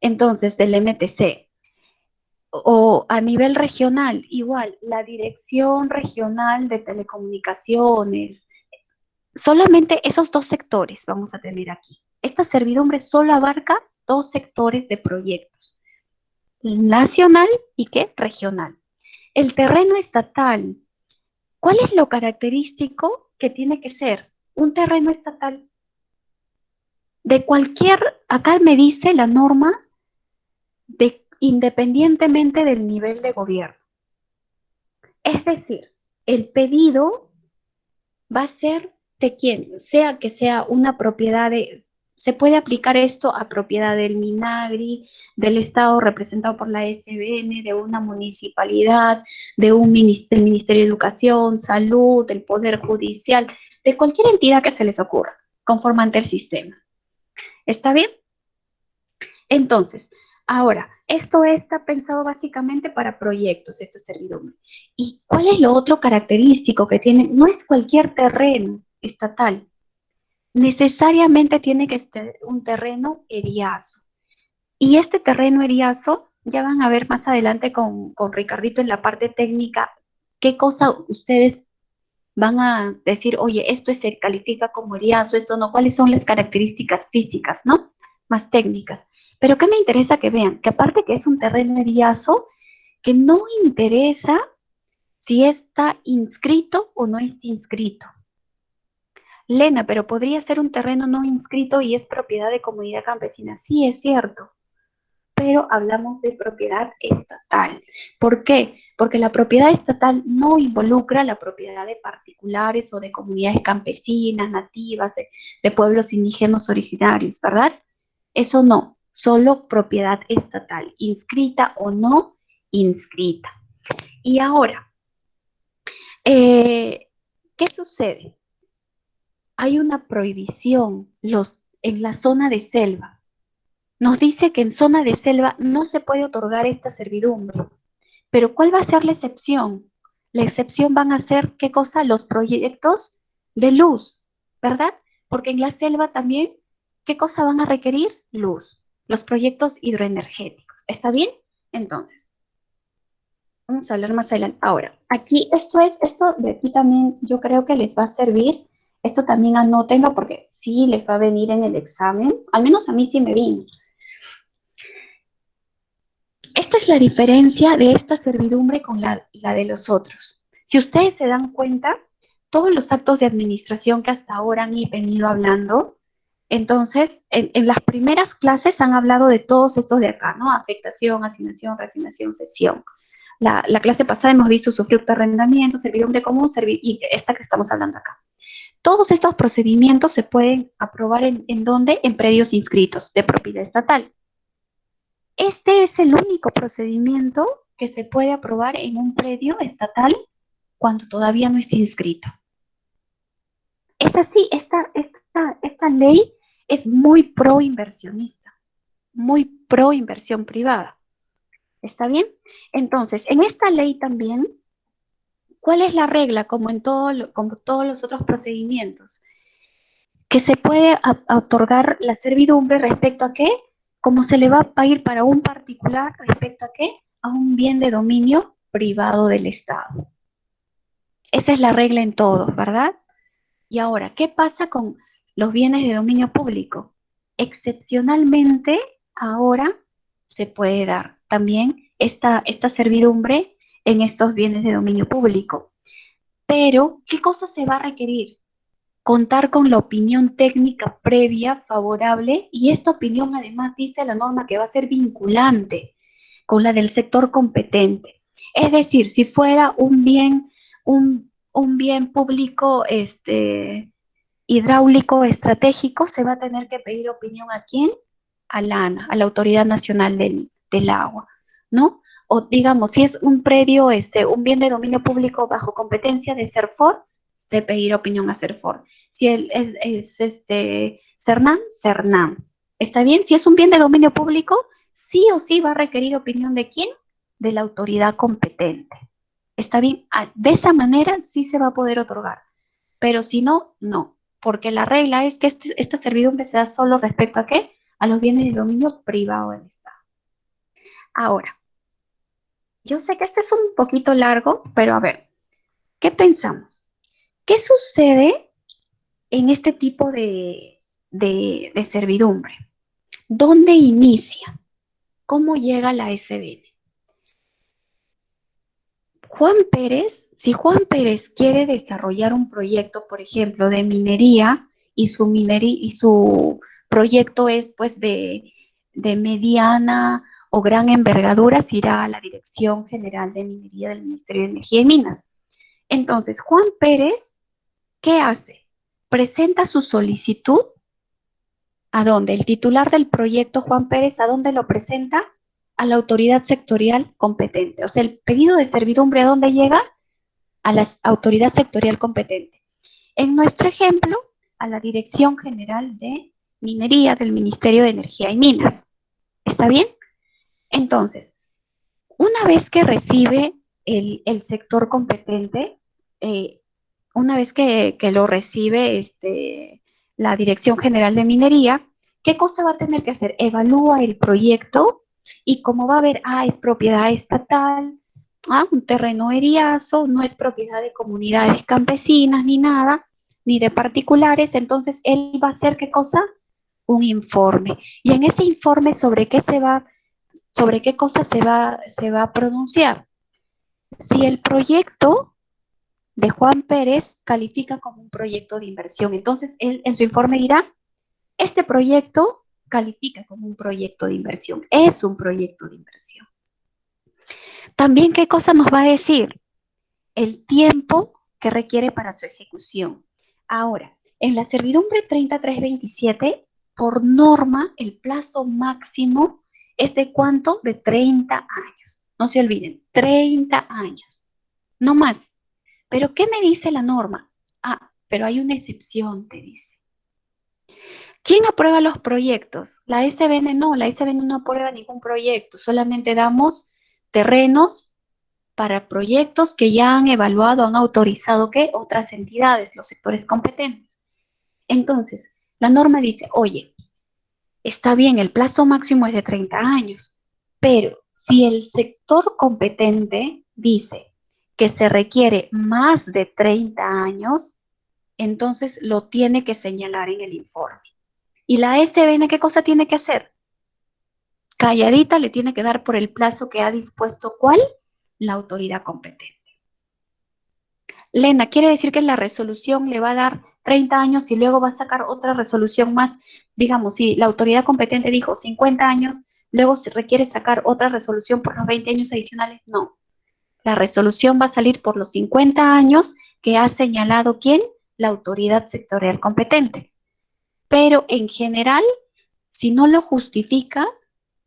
Entonces, del MTC. O a nivel regional, igual, la Dirección Regional de Telecomunicaciones. Solamente esos dos sectores vamos a tener aquí. Esta servidumbre solo abarca dos sectores de proyectos, nacional y ¿qué? Regional. El terreno estatal, ¿cuál es lo característico que tiene que ser? Un terreno estatal de cualquier, acá me dice la norma, independientemente del nivel de gobierno. Es decir, el pedido va a ser de quién, sea que sea una propiedad se puede aplicar esto a propiedad del Minagri, del Estado representado por la SBN, de una municipalidad, del Ministerio de Educación, Salud, del Poder Judicial, de cualquier entidad que se les ocurra, conformante el sistema. ¿Está bien? Entonces, ahora, esto está pensado básicamente para proyectos, esta servidumbre. ¿Y cuál es lo otro característico que tiene? No es cualquier terreno estatal, necesariamente tiene que ser un terreno eriazo. Y este terreno eriazo, ya van a ver más adelante con Ricardito en la parte técnica, qué cosa ustedes van a decir, oye, esto se califica como eriazo, esto no, cuáles son las características físicas, ¿no? Más técnicas. Pero ¿qué me interesa que vean? Que aparte que es un terreno eriazo, que no interesa si está inscrito o no está inscrito. Lena, pero podría ser un terreno no inscrito y es propiedad de comunidad campesina. Sí, es cierto, pero hablamos de propiedad estatal. ¿Por qué? Porque la propiedad estatal no involucra la propiedad de particulares o de comunidades campesinas, nativas, de pueblos indígenas originarios, ¿verdad? Eso no, solo propiedad estatal, inscrita o no inscrita. Y ahora, ¿qué sucede? Hay una prohibición en la zona de selva. Nos dice que en zona de selva no se puede otorgar esta servidumbre. Pero ¿cuál va a ser la excepción? La excepción van a ser, ¿qué cosa? Los proyectos de luz, ¿verdad? Porque en la selva también, ¿qué cosa van a requerir? Luz. Los proyectos hidroenergéticos. ¿Está bien? Entonces, vamos a hablar más adelante. Ahora, aquí esto de aquí también yo creo que les va a servir. Esto también anótenlo porque sí les va a venir en el examen. Al menos a mí sí me vino. Esta es la diferencia de esta servidumbre con la de los otros. Si ustedes se dan cuenta, todos los actos de administración que hasta ahora han venido hablando, entonces, en las primeras clases han hablado de todos estos de acá, ¿no? Afectación, asignación, reasignación, cesión. La clase pasada hemos visto usufructo, arrendamiento, servidumbre común, y esta que estamos hablando acá. Todos estos procedimientos se pueden aprobar ¿en dónde? En predios inscritos de propiedad estatal. Este es el único procedimiento que se puede aprobar en un predio estatal cuando todavía no está inscrito. Es así, esta ley es muy pro inversionista, muy pro inversión privada. ¿Está bien? Entonces, en esta ley también, ¿cuál es la regla como como todos los otros procedimientos? Que se puede otorgar la servidumbre respecto a qué, como se le va a ir para un particular respecto a qué, a un bien de dominio privado del Estado. Esa es la regla en todos, ¿verdad? Y ahora, ¿qué pasa con los bienes de dominio público? Excepcionalmente, ahora se puede dar también esta servidumbre en estos bienes de dominio público. Pero, ¿qué cosa se va a requerir? Contar con la opinión técnica previa favorable y esta opinión además dice la norma que va a ser vinculante con la del sector competente. Es decir, si fuera un bien público hidráulico estratégico, se va a tener que pedir opinión ¿a quién? A la ANA, a la Autoridad Nacional del Agua, ¿no? O digamos, si es un predio, un bien de dominio público bajo competencia de CERFOR, se pedirá opinión a CERFOR. Si es CERNAM, CERNAM. ¿Está bien? Si es un bien de dominio público, sí o sí va a requerir opinión ¿de quién? De la autoridad competente. ¿Está bien? De esa manera sí se va a poder otorgar, pero si no, no, porque la regla es que esta servidumbre se da solo respecto a qué? A los bienes de dominio privado del Estado. Ahora, yo sé que este es un poquito largo, pero a ver, ¿qué pensamos? ¿Qué sucede en este tipo de servidumbre? ¿Dónde inicia? ¿Cómo llega la SBN? Si Juan Pérez quiere desarrollar un proyecto, por ejemplo, de minería y su proyecto es pues de mediana o gran envergadura, se irá a la Dirección General de Minería del Ministerio de Energía y Minas. Entonces, Juan Pérez, ¿qué hace? Presenta su solicitud. ¿A dónde? El titular del proyecto, Juan Pérez, ¿a dónde lo presenta? A la autoridad sectorial competente. O sea, el pedido de servidumbre, ¿a dónde llega? A la autoridad sectorial competente. En nuestro ejemplo, a la Dirección General de Minería del Ministerio de Energía y Minas. ¿Está bien? Entonces, una vez que recibe el sector competente, una vez que lo recibe la Dirección General de Minería, ¿qué cosa va a tener que hacer? Evalúa el proyecto y como va a ver, es propiedad estatal, un terreno eriazo, no es propiedad de comunidades campesinas ni nada, ni de particulares, entonces él va a hacer ¿qué cosa? Un informe. Y en ese informe sobre qué cosa se va a pronunciar. Si el proyecto de Juan Pérez califica como un proyecto de inversión, entonces él en su informe dirá, este proyecto califica como un proyecto de inversión, es un proyecto de inversión. También, ¿qué cosa nos va a decir? El tiempo que requiere para su ejecución. Ahora, en la servidumbre 30327, por norma, el plazo máximo es de ¿cuánto? De 30 años. No se olviden, 30 años. No más. ¿Pero qué me dice la norma? Pero hay una excepción, te dice. ¿Quién aprueba los proyectos? La SBN no, la SBN no aprueba ningún proyecto, solamente damos terrenos para proyectos que ya han evaluado, han autorizado que otras entidades, los sectores competentes. Entonces, la norma dice, oye, está bien, el plazo máximo es de 30 años, pero si el sector competente dice que se requiere más de 30 años, entonces lo tiene que señalar en el informe. ¿Y la SBN qué cosa tiene que hacer? Calladita le tiene que dar por el plazo que ha dispuesto, ¿cuál? La autoridad competente. Lena, quiere decir que la resolución le va a dar 30 años y luego va a sacar otra resolución más. Digamos, si la autoridad competente dijo 50 años, luego se requiere sacar otra resolución por los 20 años adicionales. No, la resolución va a salir por los 50 años que ha señalado ¿quién? La autoridad sectorial competente. Pero en general, si no lo justifica,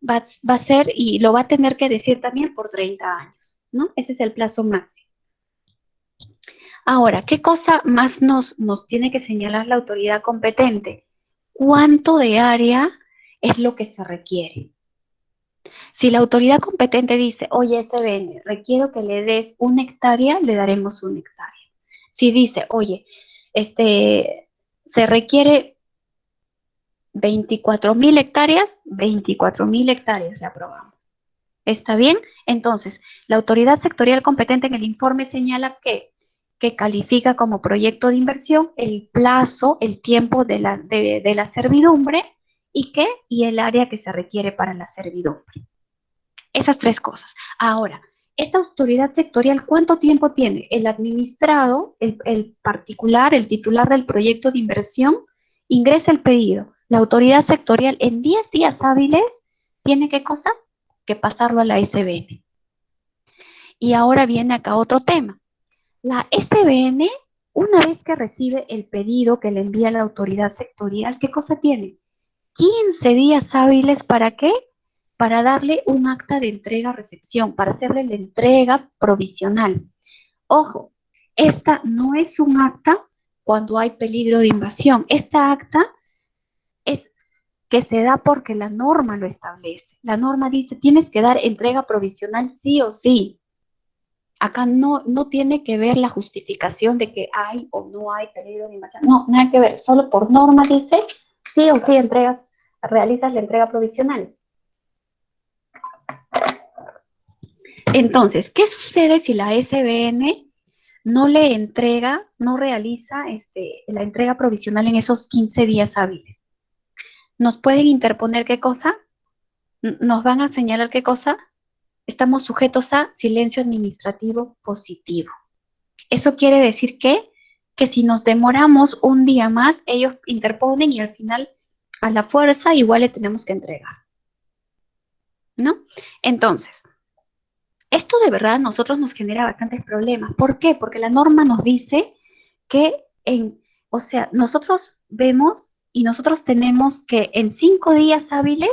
va a ser y lo va a tener que decir también por 30 años, ¿no? Ese es el plazo máximo. Ahora, ¿qué cosa más nos tiene que señalar la autoridad competente? ¿Cuánto de área es lo que se requiere? Si la autoridad competente dice, oye, SBN, requiero que le des 1 hectárea, le daremos 1 hectárea. Si dice, oye, se requiere 24.000 hectáreas, 24.000 hectáreas le aprobamos. ¿Está bien? Entonces, la autoridad sectorial competente en el informe señala que califica como proyecto de inversión el plazo, el tiempo de la servidumbre y el área que se requiere para la servidumbre. Esas 3 cosas. Ahora, esta autoridad sectorial, ¿cuánto tiempo tiene? El administrado, el particular, el titular del proyecto de inversión, ingresa el pedido. La autoridad sectorial en 10 días hábiles tiene ¿qué cosa? Que pasarlo a la SBN. Y ahora viene acá otro tema. La SBN, una vez que recibe el pedido que le envía la autoridad sectorial, ¿qué cosa tiene? 15 días hábiles, ¿para qué? Para darle un acta de entrega-recepción, para hacerle la entrega provisional. Ojo, esta no es un acta cuando hay peligro de invasión. Esta acta es que se da porque la norma lo establece. La norma dice, tienes que dar entrega provisional sí o sí. Acá no tiene que ver la justificación de que hay o no hay peligro de invasión. No, nada que ver. Solo por norma dice, sí o sí realizas la entrega provisional. Entonces, ¿qué sucede si la SBN no le entrega, no realiza la entrega provisional en esos 15 días hábiles? ¿Nos pueden interponer qué cosa? ¿Nos van a señalar qué cosa? Estamos sujetos a silencio administrativo positivo. Eso quiere decir que si nos demoramos un día más, ellos interponen y al final, a la fuerza, igual le tenemos que entregar, ¿no? Entonces, esto de verdad a nosotros nos genera bastantes problemas. ¿Por qué? Porque la norma nos dice que o sea, nosotros vemos y nosotros tenemos que en 5 días hábiles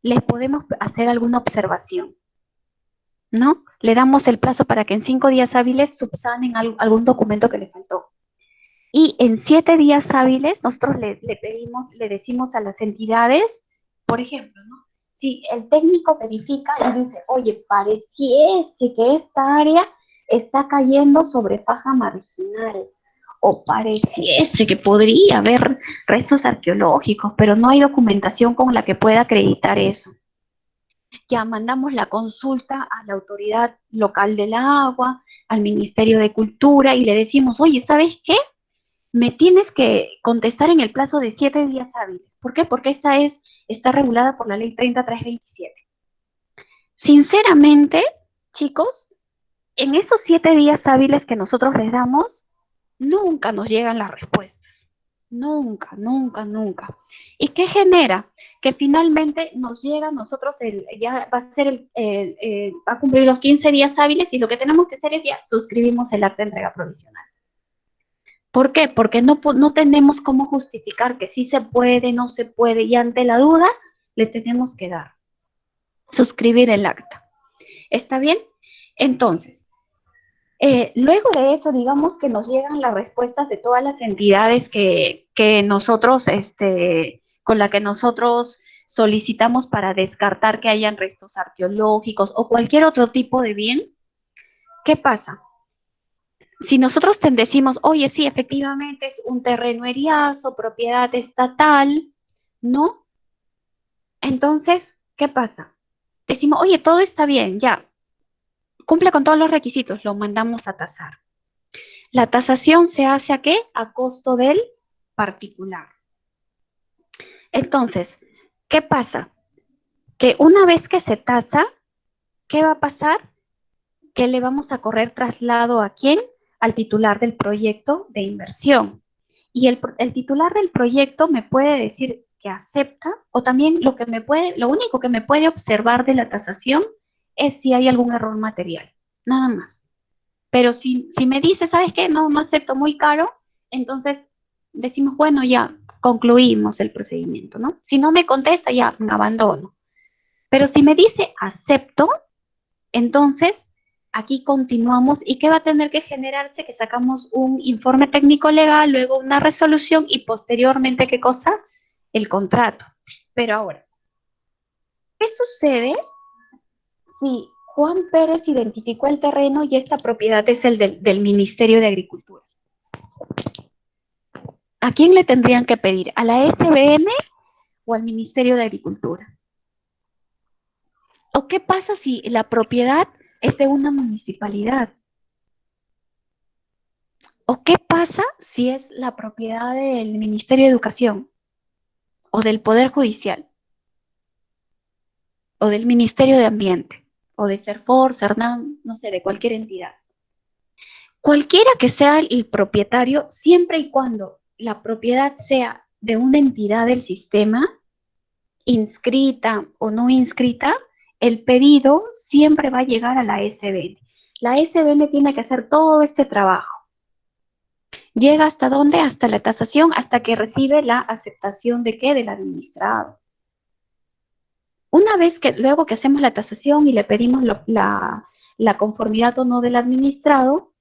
les podemos hacer alguna observación, ¿no? Le damos el plazo para que en 5 días hábiles subsanen algún documento que le faltó. Y en 7 días hábiles nosotros le decimos a las entidades, por ejemplo, ¿no? Si el técnico verifica y dice, oye, pareciese que esta área está cayendo sobre faja marginal, o pareciese que podría haber restos arqueológicos, pero no hay documentación con la que pueda acreditar eso. Ya mandamos la consulta a la autoridad local del agua, al Ministerio de Cultura, y le decimos, oye, ¿sabes qué? Me tienes que contestar en el plazo de 7 días hábiles. ¿Por qué? Porque está regulada por la ley 30327. Sinceramente, chicos, en esos 7 días hábiles que nosotros les damos, nunca nos llegan las respuestas. Nunca, nunca, nunca. ¿Y qué genera? Que finalmente nos llega a nosotros, ya va a ser va a cumplir los 15 días hábiles y lo que tenemos que hacer es ya suscribimos el acta de entrega provisional. ¿Por qué? Porque no tenemos cómo justificar que sí se puede, no se puede, y ante la duda le tenemos que dar, suscribir el acta. ¿Está bien? Entonces, luego de eso, digamos que nos llegan las respuestas de todas las entidades que nosotros, con la que nosotros solicitamos para descartar que hayan restos arqueológicos o cualquier otro tipo de bien. ¿qué pasa? Si nosotros decimos, oye, sí, efectivamente es un terreno eriazo, propiedad estatal, ¿no? Entonces, ¿qué pasa? Decimos, oye, todo está bien, ya, cumple con todos los requisitos, lo mandamos a tasar. La tasación se hace ¿a qué? A costo del particular. Entonces, ¿qué pasa? Que una vez que se tasa, ¿qué va a pasar? Que le vamos a correr traslado ¿a quién? Al titular del proyecto de inversión. Y el titular del proyecto me puede decir que acepta, o también lo único que me puede observar de la tasación es si hay algún error material, nada más. Pero si me dice, ¿sabes qué? No, no acepto, muy caro, entonces decimos, bueno, ya concluimos el procedimiento, ¿no? Si no me contesta, ya me abandono. Pero si me dice acepto, entonces aquí continuamos. ¿Y qué va a tener que generarse? Que sacamos un informe técnico legal, luego una resolución y posteriormente, ¿qué cosa? El contrato. Pero ahora, ¿qué sucede si Juan Pérez identificó el terreno y esta propiedad es el del Ministerio de Agricultura? ¿A quién le tendrían que pedir? ¿A la SBN o al Ministerio de Agricultura? ¿O qué pasa si la propiedad es de una municipalidad? ¿O qué pasa si es la propiedad del Ministerio de Educación o del Poder Judicial o del Ministerio de Ambiente o de Serfor, Cernam, no sé, de cualquier entidad? Cualquiera que sea el propietario, siempre y cuando la propiedad sea de una entidad del sistema, inscrita o no inscrita, el pedido siempre va a llegar a la SBN. La SBN tiene que hacer todo este trabajo. ¿Llega hasta dónde? Hasta la tasación, hasta que recibe la aceptación de qué? Del administrado. Una vez que, luego que hacemos la tasación y le pedimos la conformidad o no del administrado,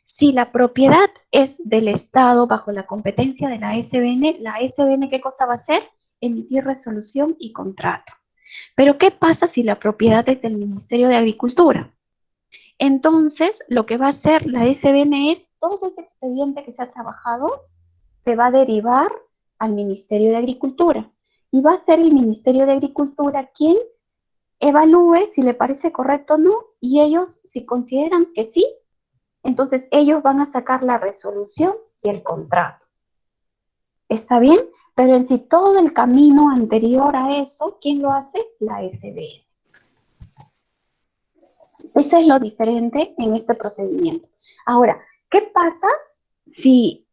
si la propiedad es del Estado bajo la competencia de la SBN, ¿qué cosa va a hacer? Emitir resolución y contrato. Pero ¿qué pasa si la propiedad es del Ministerio de Agricultura? Entonces, lo que va a hacer la SBN es todo ese expediente que se ha trabajado se va a derivar al Ministerio de Agricultura y va a ser el Ministerio de Agricultura quien evalúe si le parece correcto o no, y ellos, si consideran que sí, entonces ellos van a sacar la resolución y el contrato. ¿Está bien? Pero en sí todo el camino anterior a eso, ¿quién lo hace? La SBN. Eso es lo diferente en este procedimiento. Ahora, ¿qué pasa si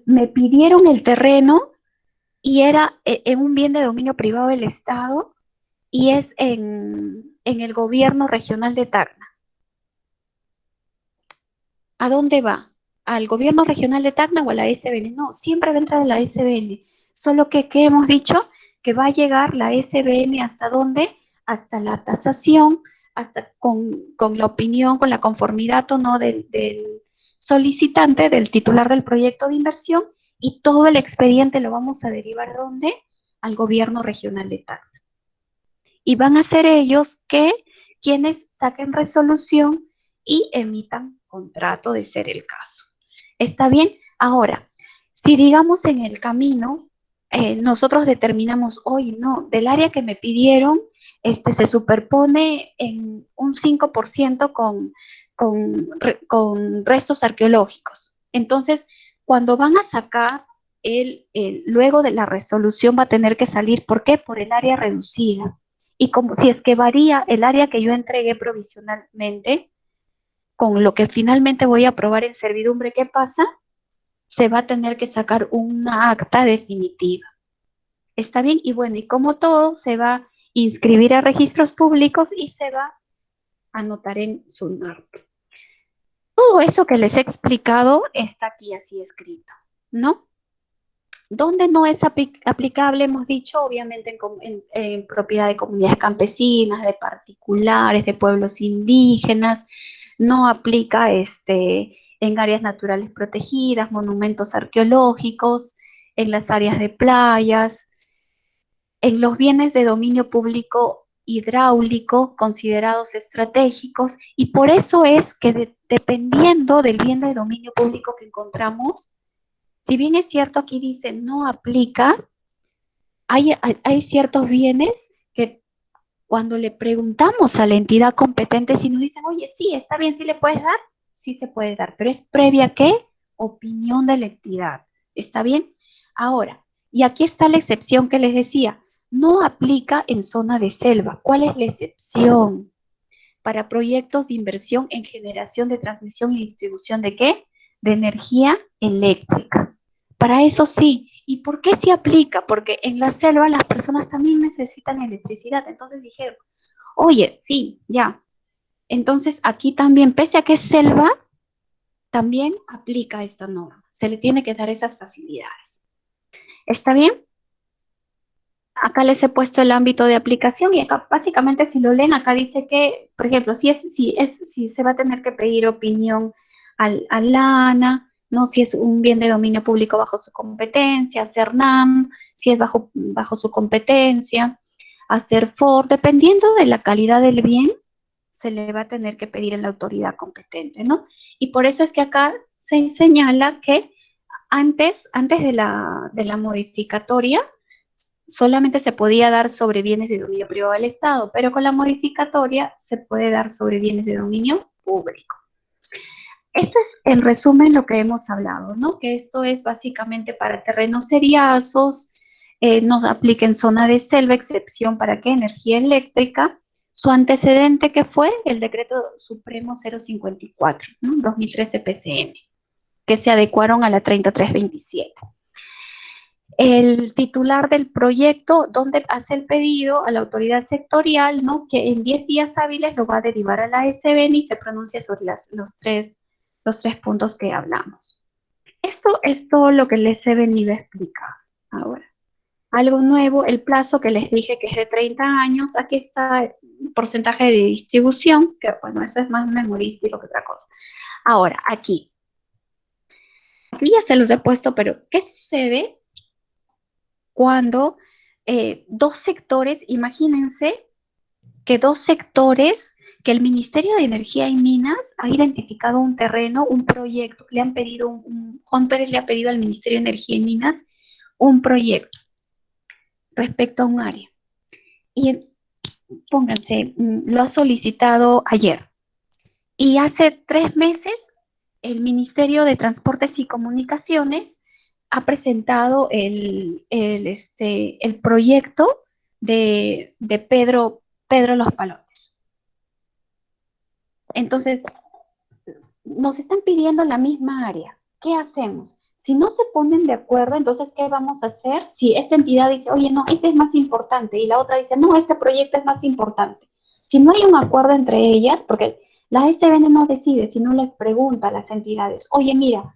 me pidieron el terreno y era en un bien de dominio privado del Estado y es en el gobierno regional de Tacna? ¿A dónde va? ¿Al gobierno regional de Tacna o a la SBN? No, siempre va a entrar a la SBN. Solo que, ¿qué hemos dicho? Que va a llegar la SBN ¿hasta dónde? Hasta la tasación, hasta con la opinión, con la conformidad o no del solicitante, del titular del proyecto de inversión, y todo el expediente lo vamos a derivar ¿dónde? Al gobierno regional de Tacna. Y van a ser ellos quienes saquen resolución y emitan contrato de ser el caso. ¿Está bien? Ahora, si digamos en el camino, nosotros determinamos, hoy no, del área que me pidieron, se superpone en un 5% con restos arqueológicos. Entonces, cuando van a sacar, luego de la resolución va a tener que salir, ¿por qué? Por el área reducida. Y como si es que varía el área que yo entregué provisionalmente con lo que finalmente voy a aprobar en servidumbre, ¿qué pasa? Se va a tener que sacar una acta definitiva. ¿Está bien? Y bueno, y como todo, se va a inscribir a registros públicos y se va a anotar en SUNARP. Todo eso que les he explicado está aquí así escrito, ¿no? ¿Dónde no es aplicable? Hemos dicho, obviamente, en propiedad de comunidades campesinas, de particulares, de pueblos indígenas. No aplica en áreas naturales protegidas, monumentos arqueológicos, en las áreas de playas, en los bienes de dominio público hidráulico, considerados estratégicos, y por eso es que dependiendo del bien de dominio público que encontramos, si bien es cierto aquí dice no aplica, hay ciertos bienes que cuando le preguntamos a la entidad competente, si nos dicen, oye, sí, está bien, sí le puedes dar, sí se puede dar, pero es previa ¿qué? Opinión de la entidad. ¿Está bien? Ahora, y aquí está la excepción que les decía, no aplica en zona de selva. ¿Cuál es la excepción? Para proyectos de inversión en generación de transmisión y distribución de ¿qué? De energía eléctrica. Para eso sí. ¿Y por qué se aplica? Porque en la selva las personas también necesitan electricidad. Entonces dijeron, oye, sí, ya. Entonces aquí también, pese a que es selva, también aplica esta norma. Se le tiene que dar esas facilidades. ¿Está bien? Acá les he puesto el ámbito de aplicación y acá básicamente si lo leen, acá dice que, por ejemplo, si se va a tener que pedir opinión al ANA, ¿no? Si es un bien de dominio público bajo su competencia, CERNAM, si es bajo su competencia, hacer FOR, dependiendo de la calidad del bien, se le va a tener que pedir a la autoridad competente, ¿no? Y por eso es que acá se señala que antes de la modificatoria, solamente se podía dar sobre bienes de dominio privado del Estado, pero con la modificatoria se puede dar sobre bienes de dominio público. Esto es el resumen lo que hemos hablado, ¿no? Que esto es básicamente para terrenos seriazos, no aplica en zona de selva, excepción para qué, energía eléctrica. Su antecedente que fue el decreto supremo 054, ¿no? 2013 PCM, que se adecuaron a la 3327. El titular del proyecto, donde hace el pedido a la autoridad sectorial, ¿no? Que en 10 días hábiles lo va a derivar a la SBN y se pronuncia sobre los tres puntos que hablamos. Esto es todo lo que el SBN iba a explicar. Ahora, algo nuevo, el plazo que les dije que es de 30 años, aquí está el porcentaje de distribución, que bueno, eso es más memorístico que otra cosa. Ahora, aquí ya se los he puesto, pero ¿qué sucede cuando dos sectores, imagínense que dos sectores, que el Ministerio de Energía y Minas ha identificado un terreno, un proyecto, le han pedido, Juan Pérez le ha pedido al Ministerio de Energía y Minas un proyecto respecto a un área. Y pónganse, lo ha solicitado ayer. Y hace 3 meses el Ministerio de Transportes y Comunicaciones ha presentado el proyecto de Pedro Los Palotes. Entonces, nos están pidiendo la misma área. ¿Qué hacemos? Si no se ponen de acuerdo, entonces, ¿qué vamos a hacer? Si esta entidad dice, oye, no, este es más importante, y la otra dice, no, este proyecto es más importante. Si no hay un acuerdo entre ellas, porque la SBN no decide, sino les pregunta a las entidades, oye, mira,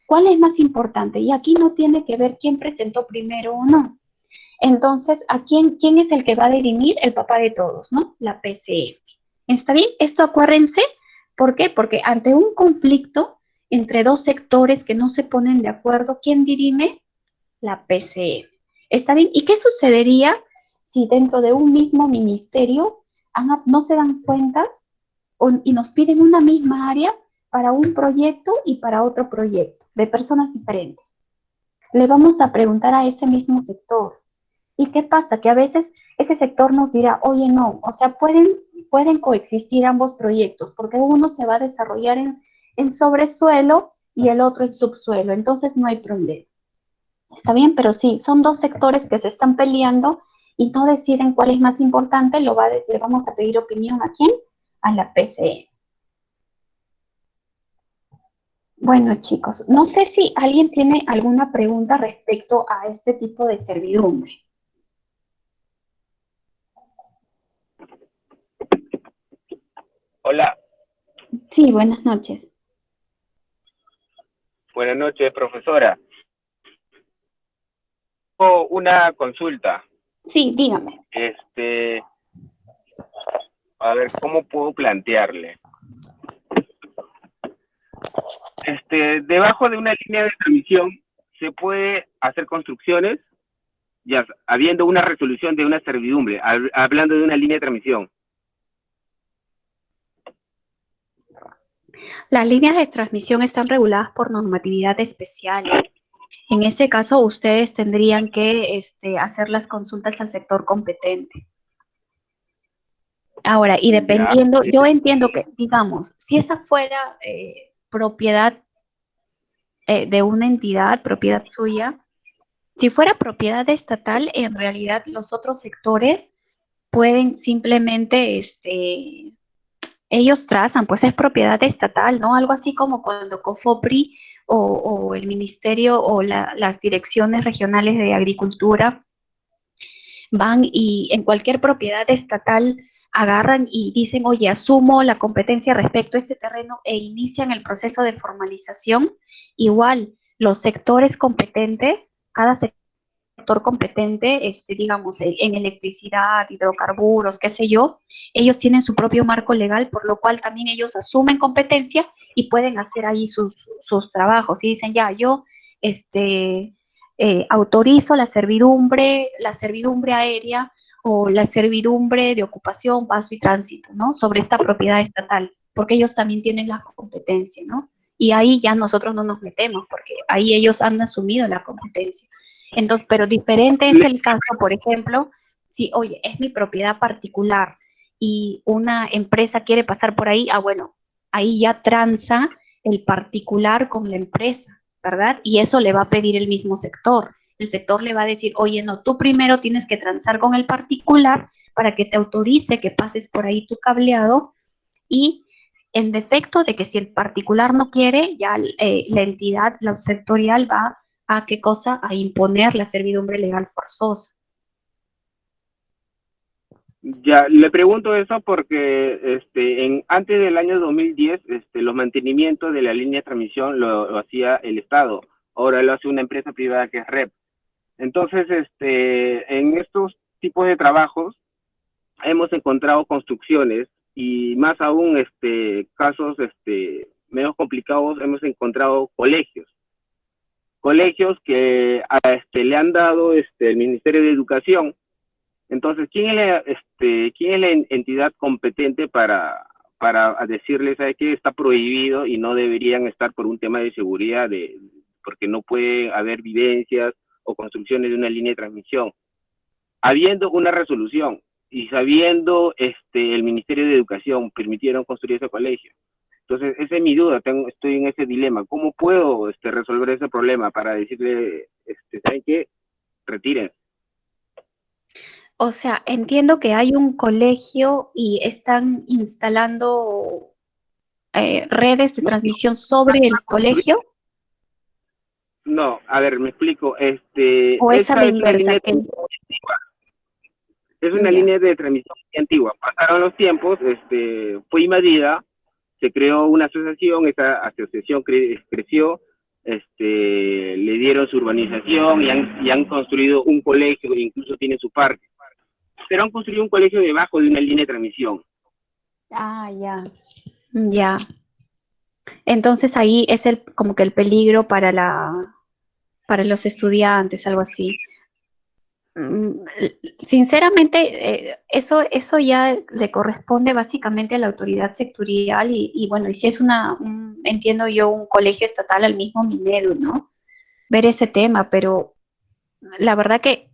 ¿cuál es más importante? Y aquí no tiene que ver quién presentó primero o no. Entonces, ¿a quién es el que va a dirimir? El papá de todos, ¿no? La PCM. ¿Está bien? Esto acuérdense. ¿Por qué? Porque ante un conflicto entre dos sectores que no se ponen de acuerdo, ¿quién dirime? La PCM. ¿Está bien? ¿Y qué sucedería si dentro de un mismo ministerio no se dan cuenta y nos piden una misma área para un proyecto y para otro proyecto, de personas diferentes? Le vamos a preguntar a ese mismo sector. ¿Y qué pasa? Que a veces ese sector nos dirá, oye, no, o sea, pueden coexistir ambos proyectos, porque uno se va a desarrollar en sobresuelo y el otro en subsuelo, entonces no hay problema. Está bien, pero sí, son dos sectores que se están peleando y no deciden cuál es más importante, le vamos a pedir opinión ¿a quién? A la PCE. Bueno, chicos, no sé si alguien tiene alguna pregunta respecto a este tipo de servidumbre. Hola, Sí, buenas noches. buenas noches, profesora. Tengo una consulta. Sí, dígame. A ver, ¿cómo puedo plantearle? Debajo de una línea de transmisión, ¿se puede hacer construcciones? ya habiendo una resolución de una servidumbre, hablando de una línea de transmisión. Las líneas de transmisión están reguladas por normatividad especial. En ese caso, ustedes tendrían que hacer las consultas al sector competente. Ahora, y dependiendo, yo entiendo que, digamos, si esa fuera propiedad de una entidad, propiedad suya, si fuera propiedad estatal, en realidad los otros sectores pueden simplemente, ellos trazan, pues es propiedad estatal, ¿no? Algo así como cuando COFOPRI o el ministerio o las direcciones regionales de agricultura van y en cualquier propiedad estatal agarran y dicen, oye, asumo la competencia respecto a este terreno e inician el proceso de formalización. Igual, los sectores competentes, cada sector competente, digamos, en electricidad, hidrocarburos, qué sé yo, ellos tienen su propio marco legal, por lo cual también ellos asumen competencia y pueden hacer ahí sus trabajos. Y dicen, ya, yo, autorizo la servidumbre aérea o la servidumbre de ocupación, paso y tránsito, ¿no? Sobre esta propiedad estatal, porque ellos también tienen la competencia, ¿no? Y ahí ya nosotros no nos metemos, porque ahí ellos han asumido la competencia. Entonces, pero diferente es el caso, por ejemplo, si, oye, es mi propiedad particular y una empresa quiere pasar por ahí, bueno, ahí ya tranza el particular con la empresa, ¿verdad? Y eso le va a pedir el mismo sector. El sector le va a decir, oye, no, tú primero tienes que transar con el particular para que te autorice que pases por ahí tu cableado y en defecto de que si el particular no quiere, ya la entidad, la sectorial va a qué cosa, a imponer la servidumbre legal forzosa. Ya, le pregunto eso porque antes del año 2010, los mantenimientos de la línea de transmisión lo hacía el Estado, ahora lo hace una empresa privada que es REP. Entonces, en estos tipos de trabajos hemos encontrado construcciones y más aún casos menos complicados, hemos encontrado colegios que le han dado el Ministerio de Educación. Entonces, ¿quién es la entidad competente para decirles, ¿sabe qué? Está prohibido y no deberían estar por un tema de seguridad, porque no puede haber vivencias o construcciones de una línea de transmisión? Habiendo una resolución y sabiendo el Ministerio de Educación permitieron construir ese colegio. Entonces, esa es mi duda, estoy en ese dilema. ¿Cómo puedo resolver ese problema para decirle, ¿saben qué? Retiren? O sea, entiendo que hay un colegio y están instalando redes de transmisión sobre el colegio. No, a ver, me explico. ¿O es a la Es una inversa? línea antigua. Es una línea de transmisión antigua. Pasaron los tiempos, fue invadida, se creó una asociación, esa asociación creció, le dieron su urbanización y han construido un colegio, incluso tiene su parque. Pero han construido un colegio debajo de una línea de transmisión. Ah, ya. Ya. Entonces ahí es como que el peligro para los estudiantes, algo así. Sinceramente, eso ya le corresponde básicamente a la autoridad sectorial y bueno, y si es entiendo yo, un colegio estatal al mismo Minedu, ¿no? Ver ese tema, pero la verdad que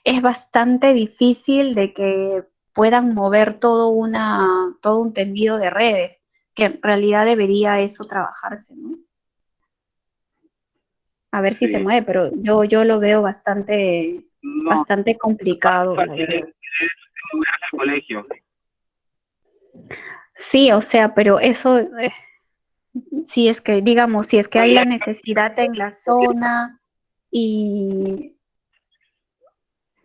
es bastante difícil de que puedan mover todo un tendido de redes, que en realidad debería eso trabajarse, ¿no? A ver si se mueve, pero yo lo veo bastante complicado. Fácil es moverse al colegio. Sí, o sea, pero eso, si es que, digamos, si es que hay la necesidad en la zona y...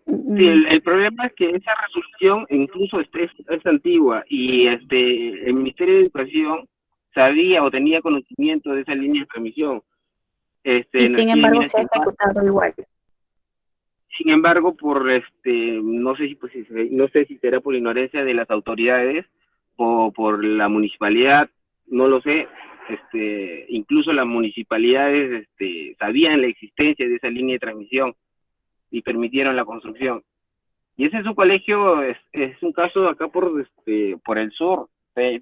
Sí, el problema es que esa resolución incluso es antigua y el Ministerio de Educación sabía o tenía conocimiento de esa línea de transmisión. y sin embargo se ha ejecutado igual. Sin embargo, no sé si será por ignorancia de las autoridades o por la municipalidad, no lo sé. Incluso las municipalidades sabían la existencia de esa línea de transmisión y permitieron la construcción. Y ese es un colegio, es un caso acá por el sur,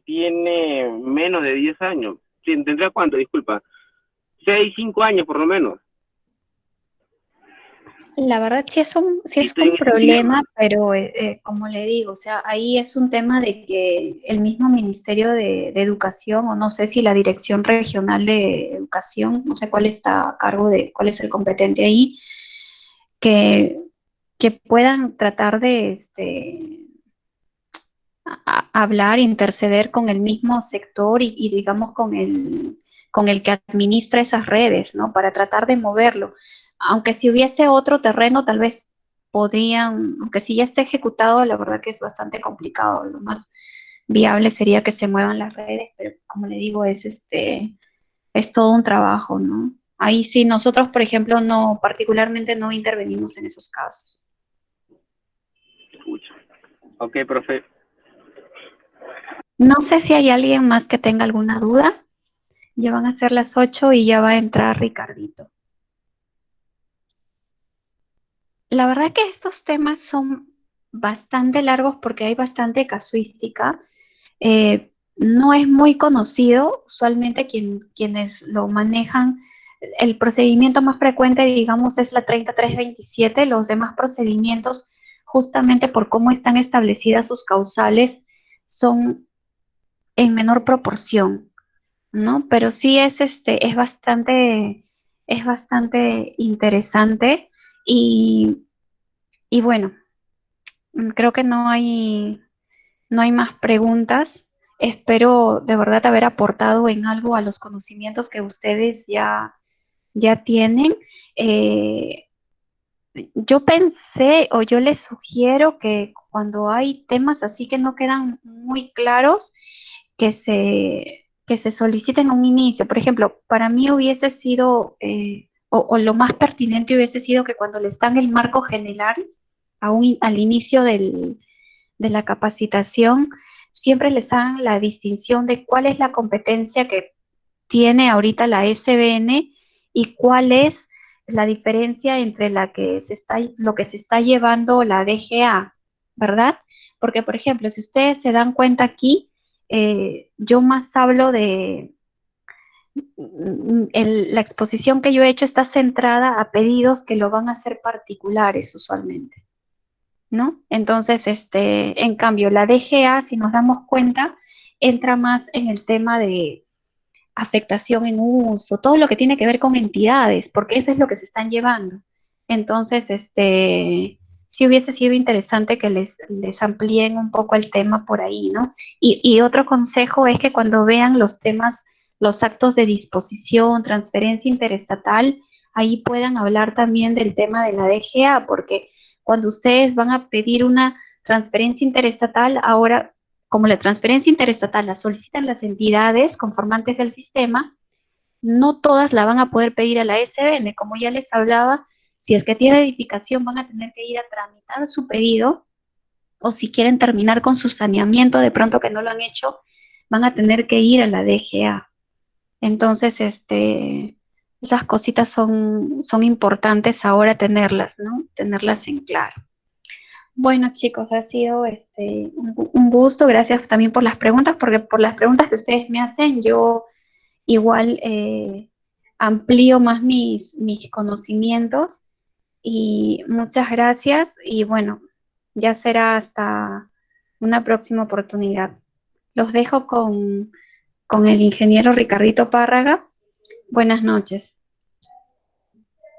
tiene menos de 10 años. ¿Tendrá cuánto? Disculpa. 6, 5 años por lo menos. La verdad sí Y es estoy un en ese dilema. problema, pero como le digo, o sea, ahí es un tema de que el mismo Ministerio de Educación, o no sé si la Dirección Regional de Educación, no sé cuál está a cargo de, cuál es el competente ahí, que, que puedan tratar de hablar, interceder con el mismo sector y digamos con el que administra esas redes, ¿no? Para tratar de moverlo. Aunque si hubiese otro terreno, tal vez podrían, aunque si ya esté ejecutado, la verdad que es bastante complicado. Lo más viable sería que se muevan las redes, pero como le digo, es todo un trabajo, ¿no? Ahí sí, nosotros, por ejemplo, no, particularmente no intervenimos en esos casos. Escucha. Ok, profe. No sé si hay alguien más que tenga alguna duda. Ya van a ser las 8 y ya va a entrar Ricardito. La verdad que estos temas son bastante largos porque hay bastante casuística. No es muy conocido, usualmente quienes lo manejan, el procedimiento más frecuente, digamos, es la 3327. Los demás procedimientos, justamente por cómo están establecidas sus causales, son en menor proporción, ¿no? Pero sí es bastante interesante y, y bueno, creo que no hay más preguntas. Espero de verdad haber aportado en algo a los conocimientos que ustedes ya tienen. Eh, yo pensé o yo les sugiero que cuando hay temas así que no quedan muy claros, que se soliciten a un inicio. Por ejemplo, para mí hubiese sido, o lo más pertinente hubiese sido que cuando les dan el marco general al inicio de la capacitación, siempre les hagan la distinción de cuál es la competencia que tiene ahorita la SBN y cuál es la diferencia entre lo que se está llevando la DGA, ¿verdad? Porque, por ejemplo, si ustedes se dan cuenta aquí, yo más hablo de la exposición que yo he hecho está centrada a pedidos que lo van a hacer particulares usualmente, ¿no? Entonces, en cambio, la DGA, si nos damos cuenta, entra más en el tema de afectación en uso, todo lo que tiene que ver con entidades, porque eso es lo que se están llevando. Entonces, sí hubiese sido interesante que les amplíen un poco el tema por ahí, ¿no? Y otro consejo es que cuando vean los temas, los actos de disposición, transferencia interestatal, ahí puedan hablar también del tema de la DGA, porque cuando ustedes van a pedir una transferencia interestatal, ahora como la transferencia interestatal la solicitan las entidades conformantes del sistema, no todas la van a poder pedir a la SBN. Como ya les hablaba, si es que tiene edificación, van a tener que ir a tramitar su pedido, o si quieren terminar con su saneamiento, de pronto que no lo han hecho, van a tener que ir a la DGA. Entonces, esas cositas son importantes ahora tenerlas, ¿no? Tenerlas en claro. Bueno, chicos, ha sido un gusto. Gracias también por las preguntas, porque por las preguntas que ustedes me hacen, yo igual amplío más mis conocimientos. Y muchas gracias. Y bueno, ya será hasta una próxima oportunidad. Los dejo con el ingeniero Ricardito Párraga. Buenas noches.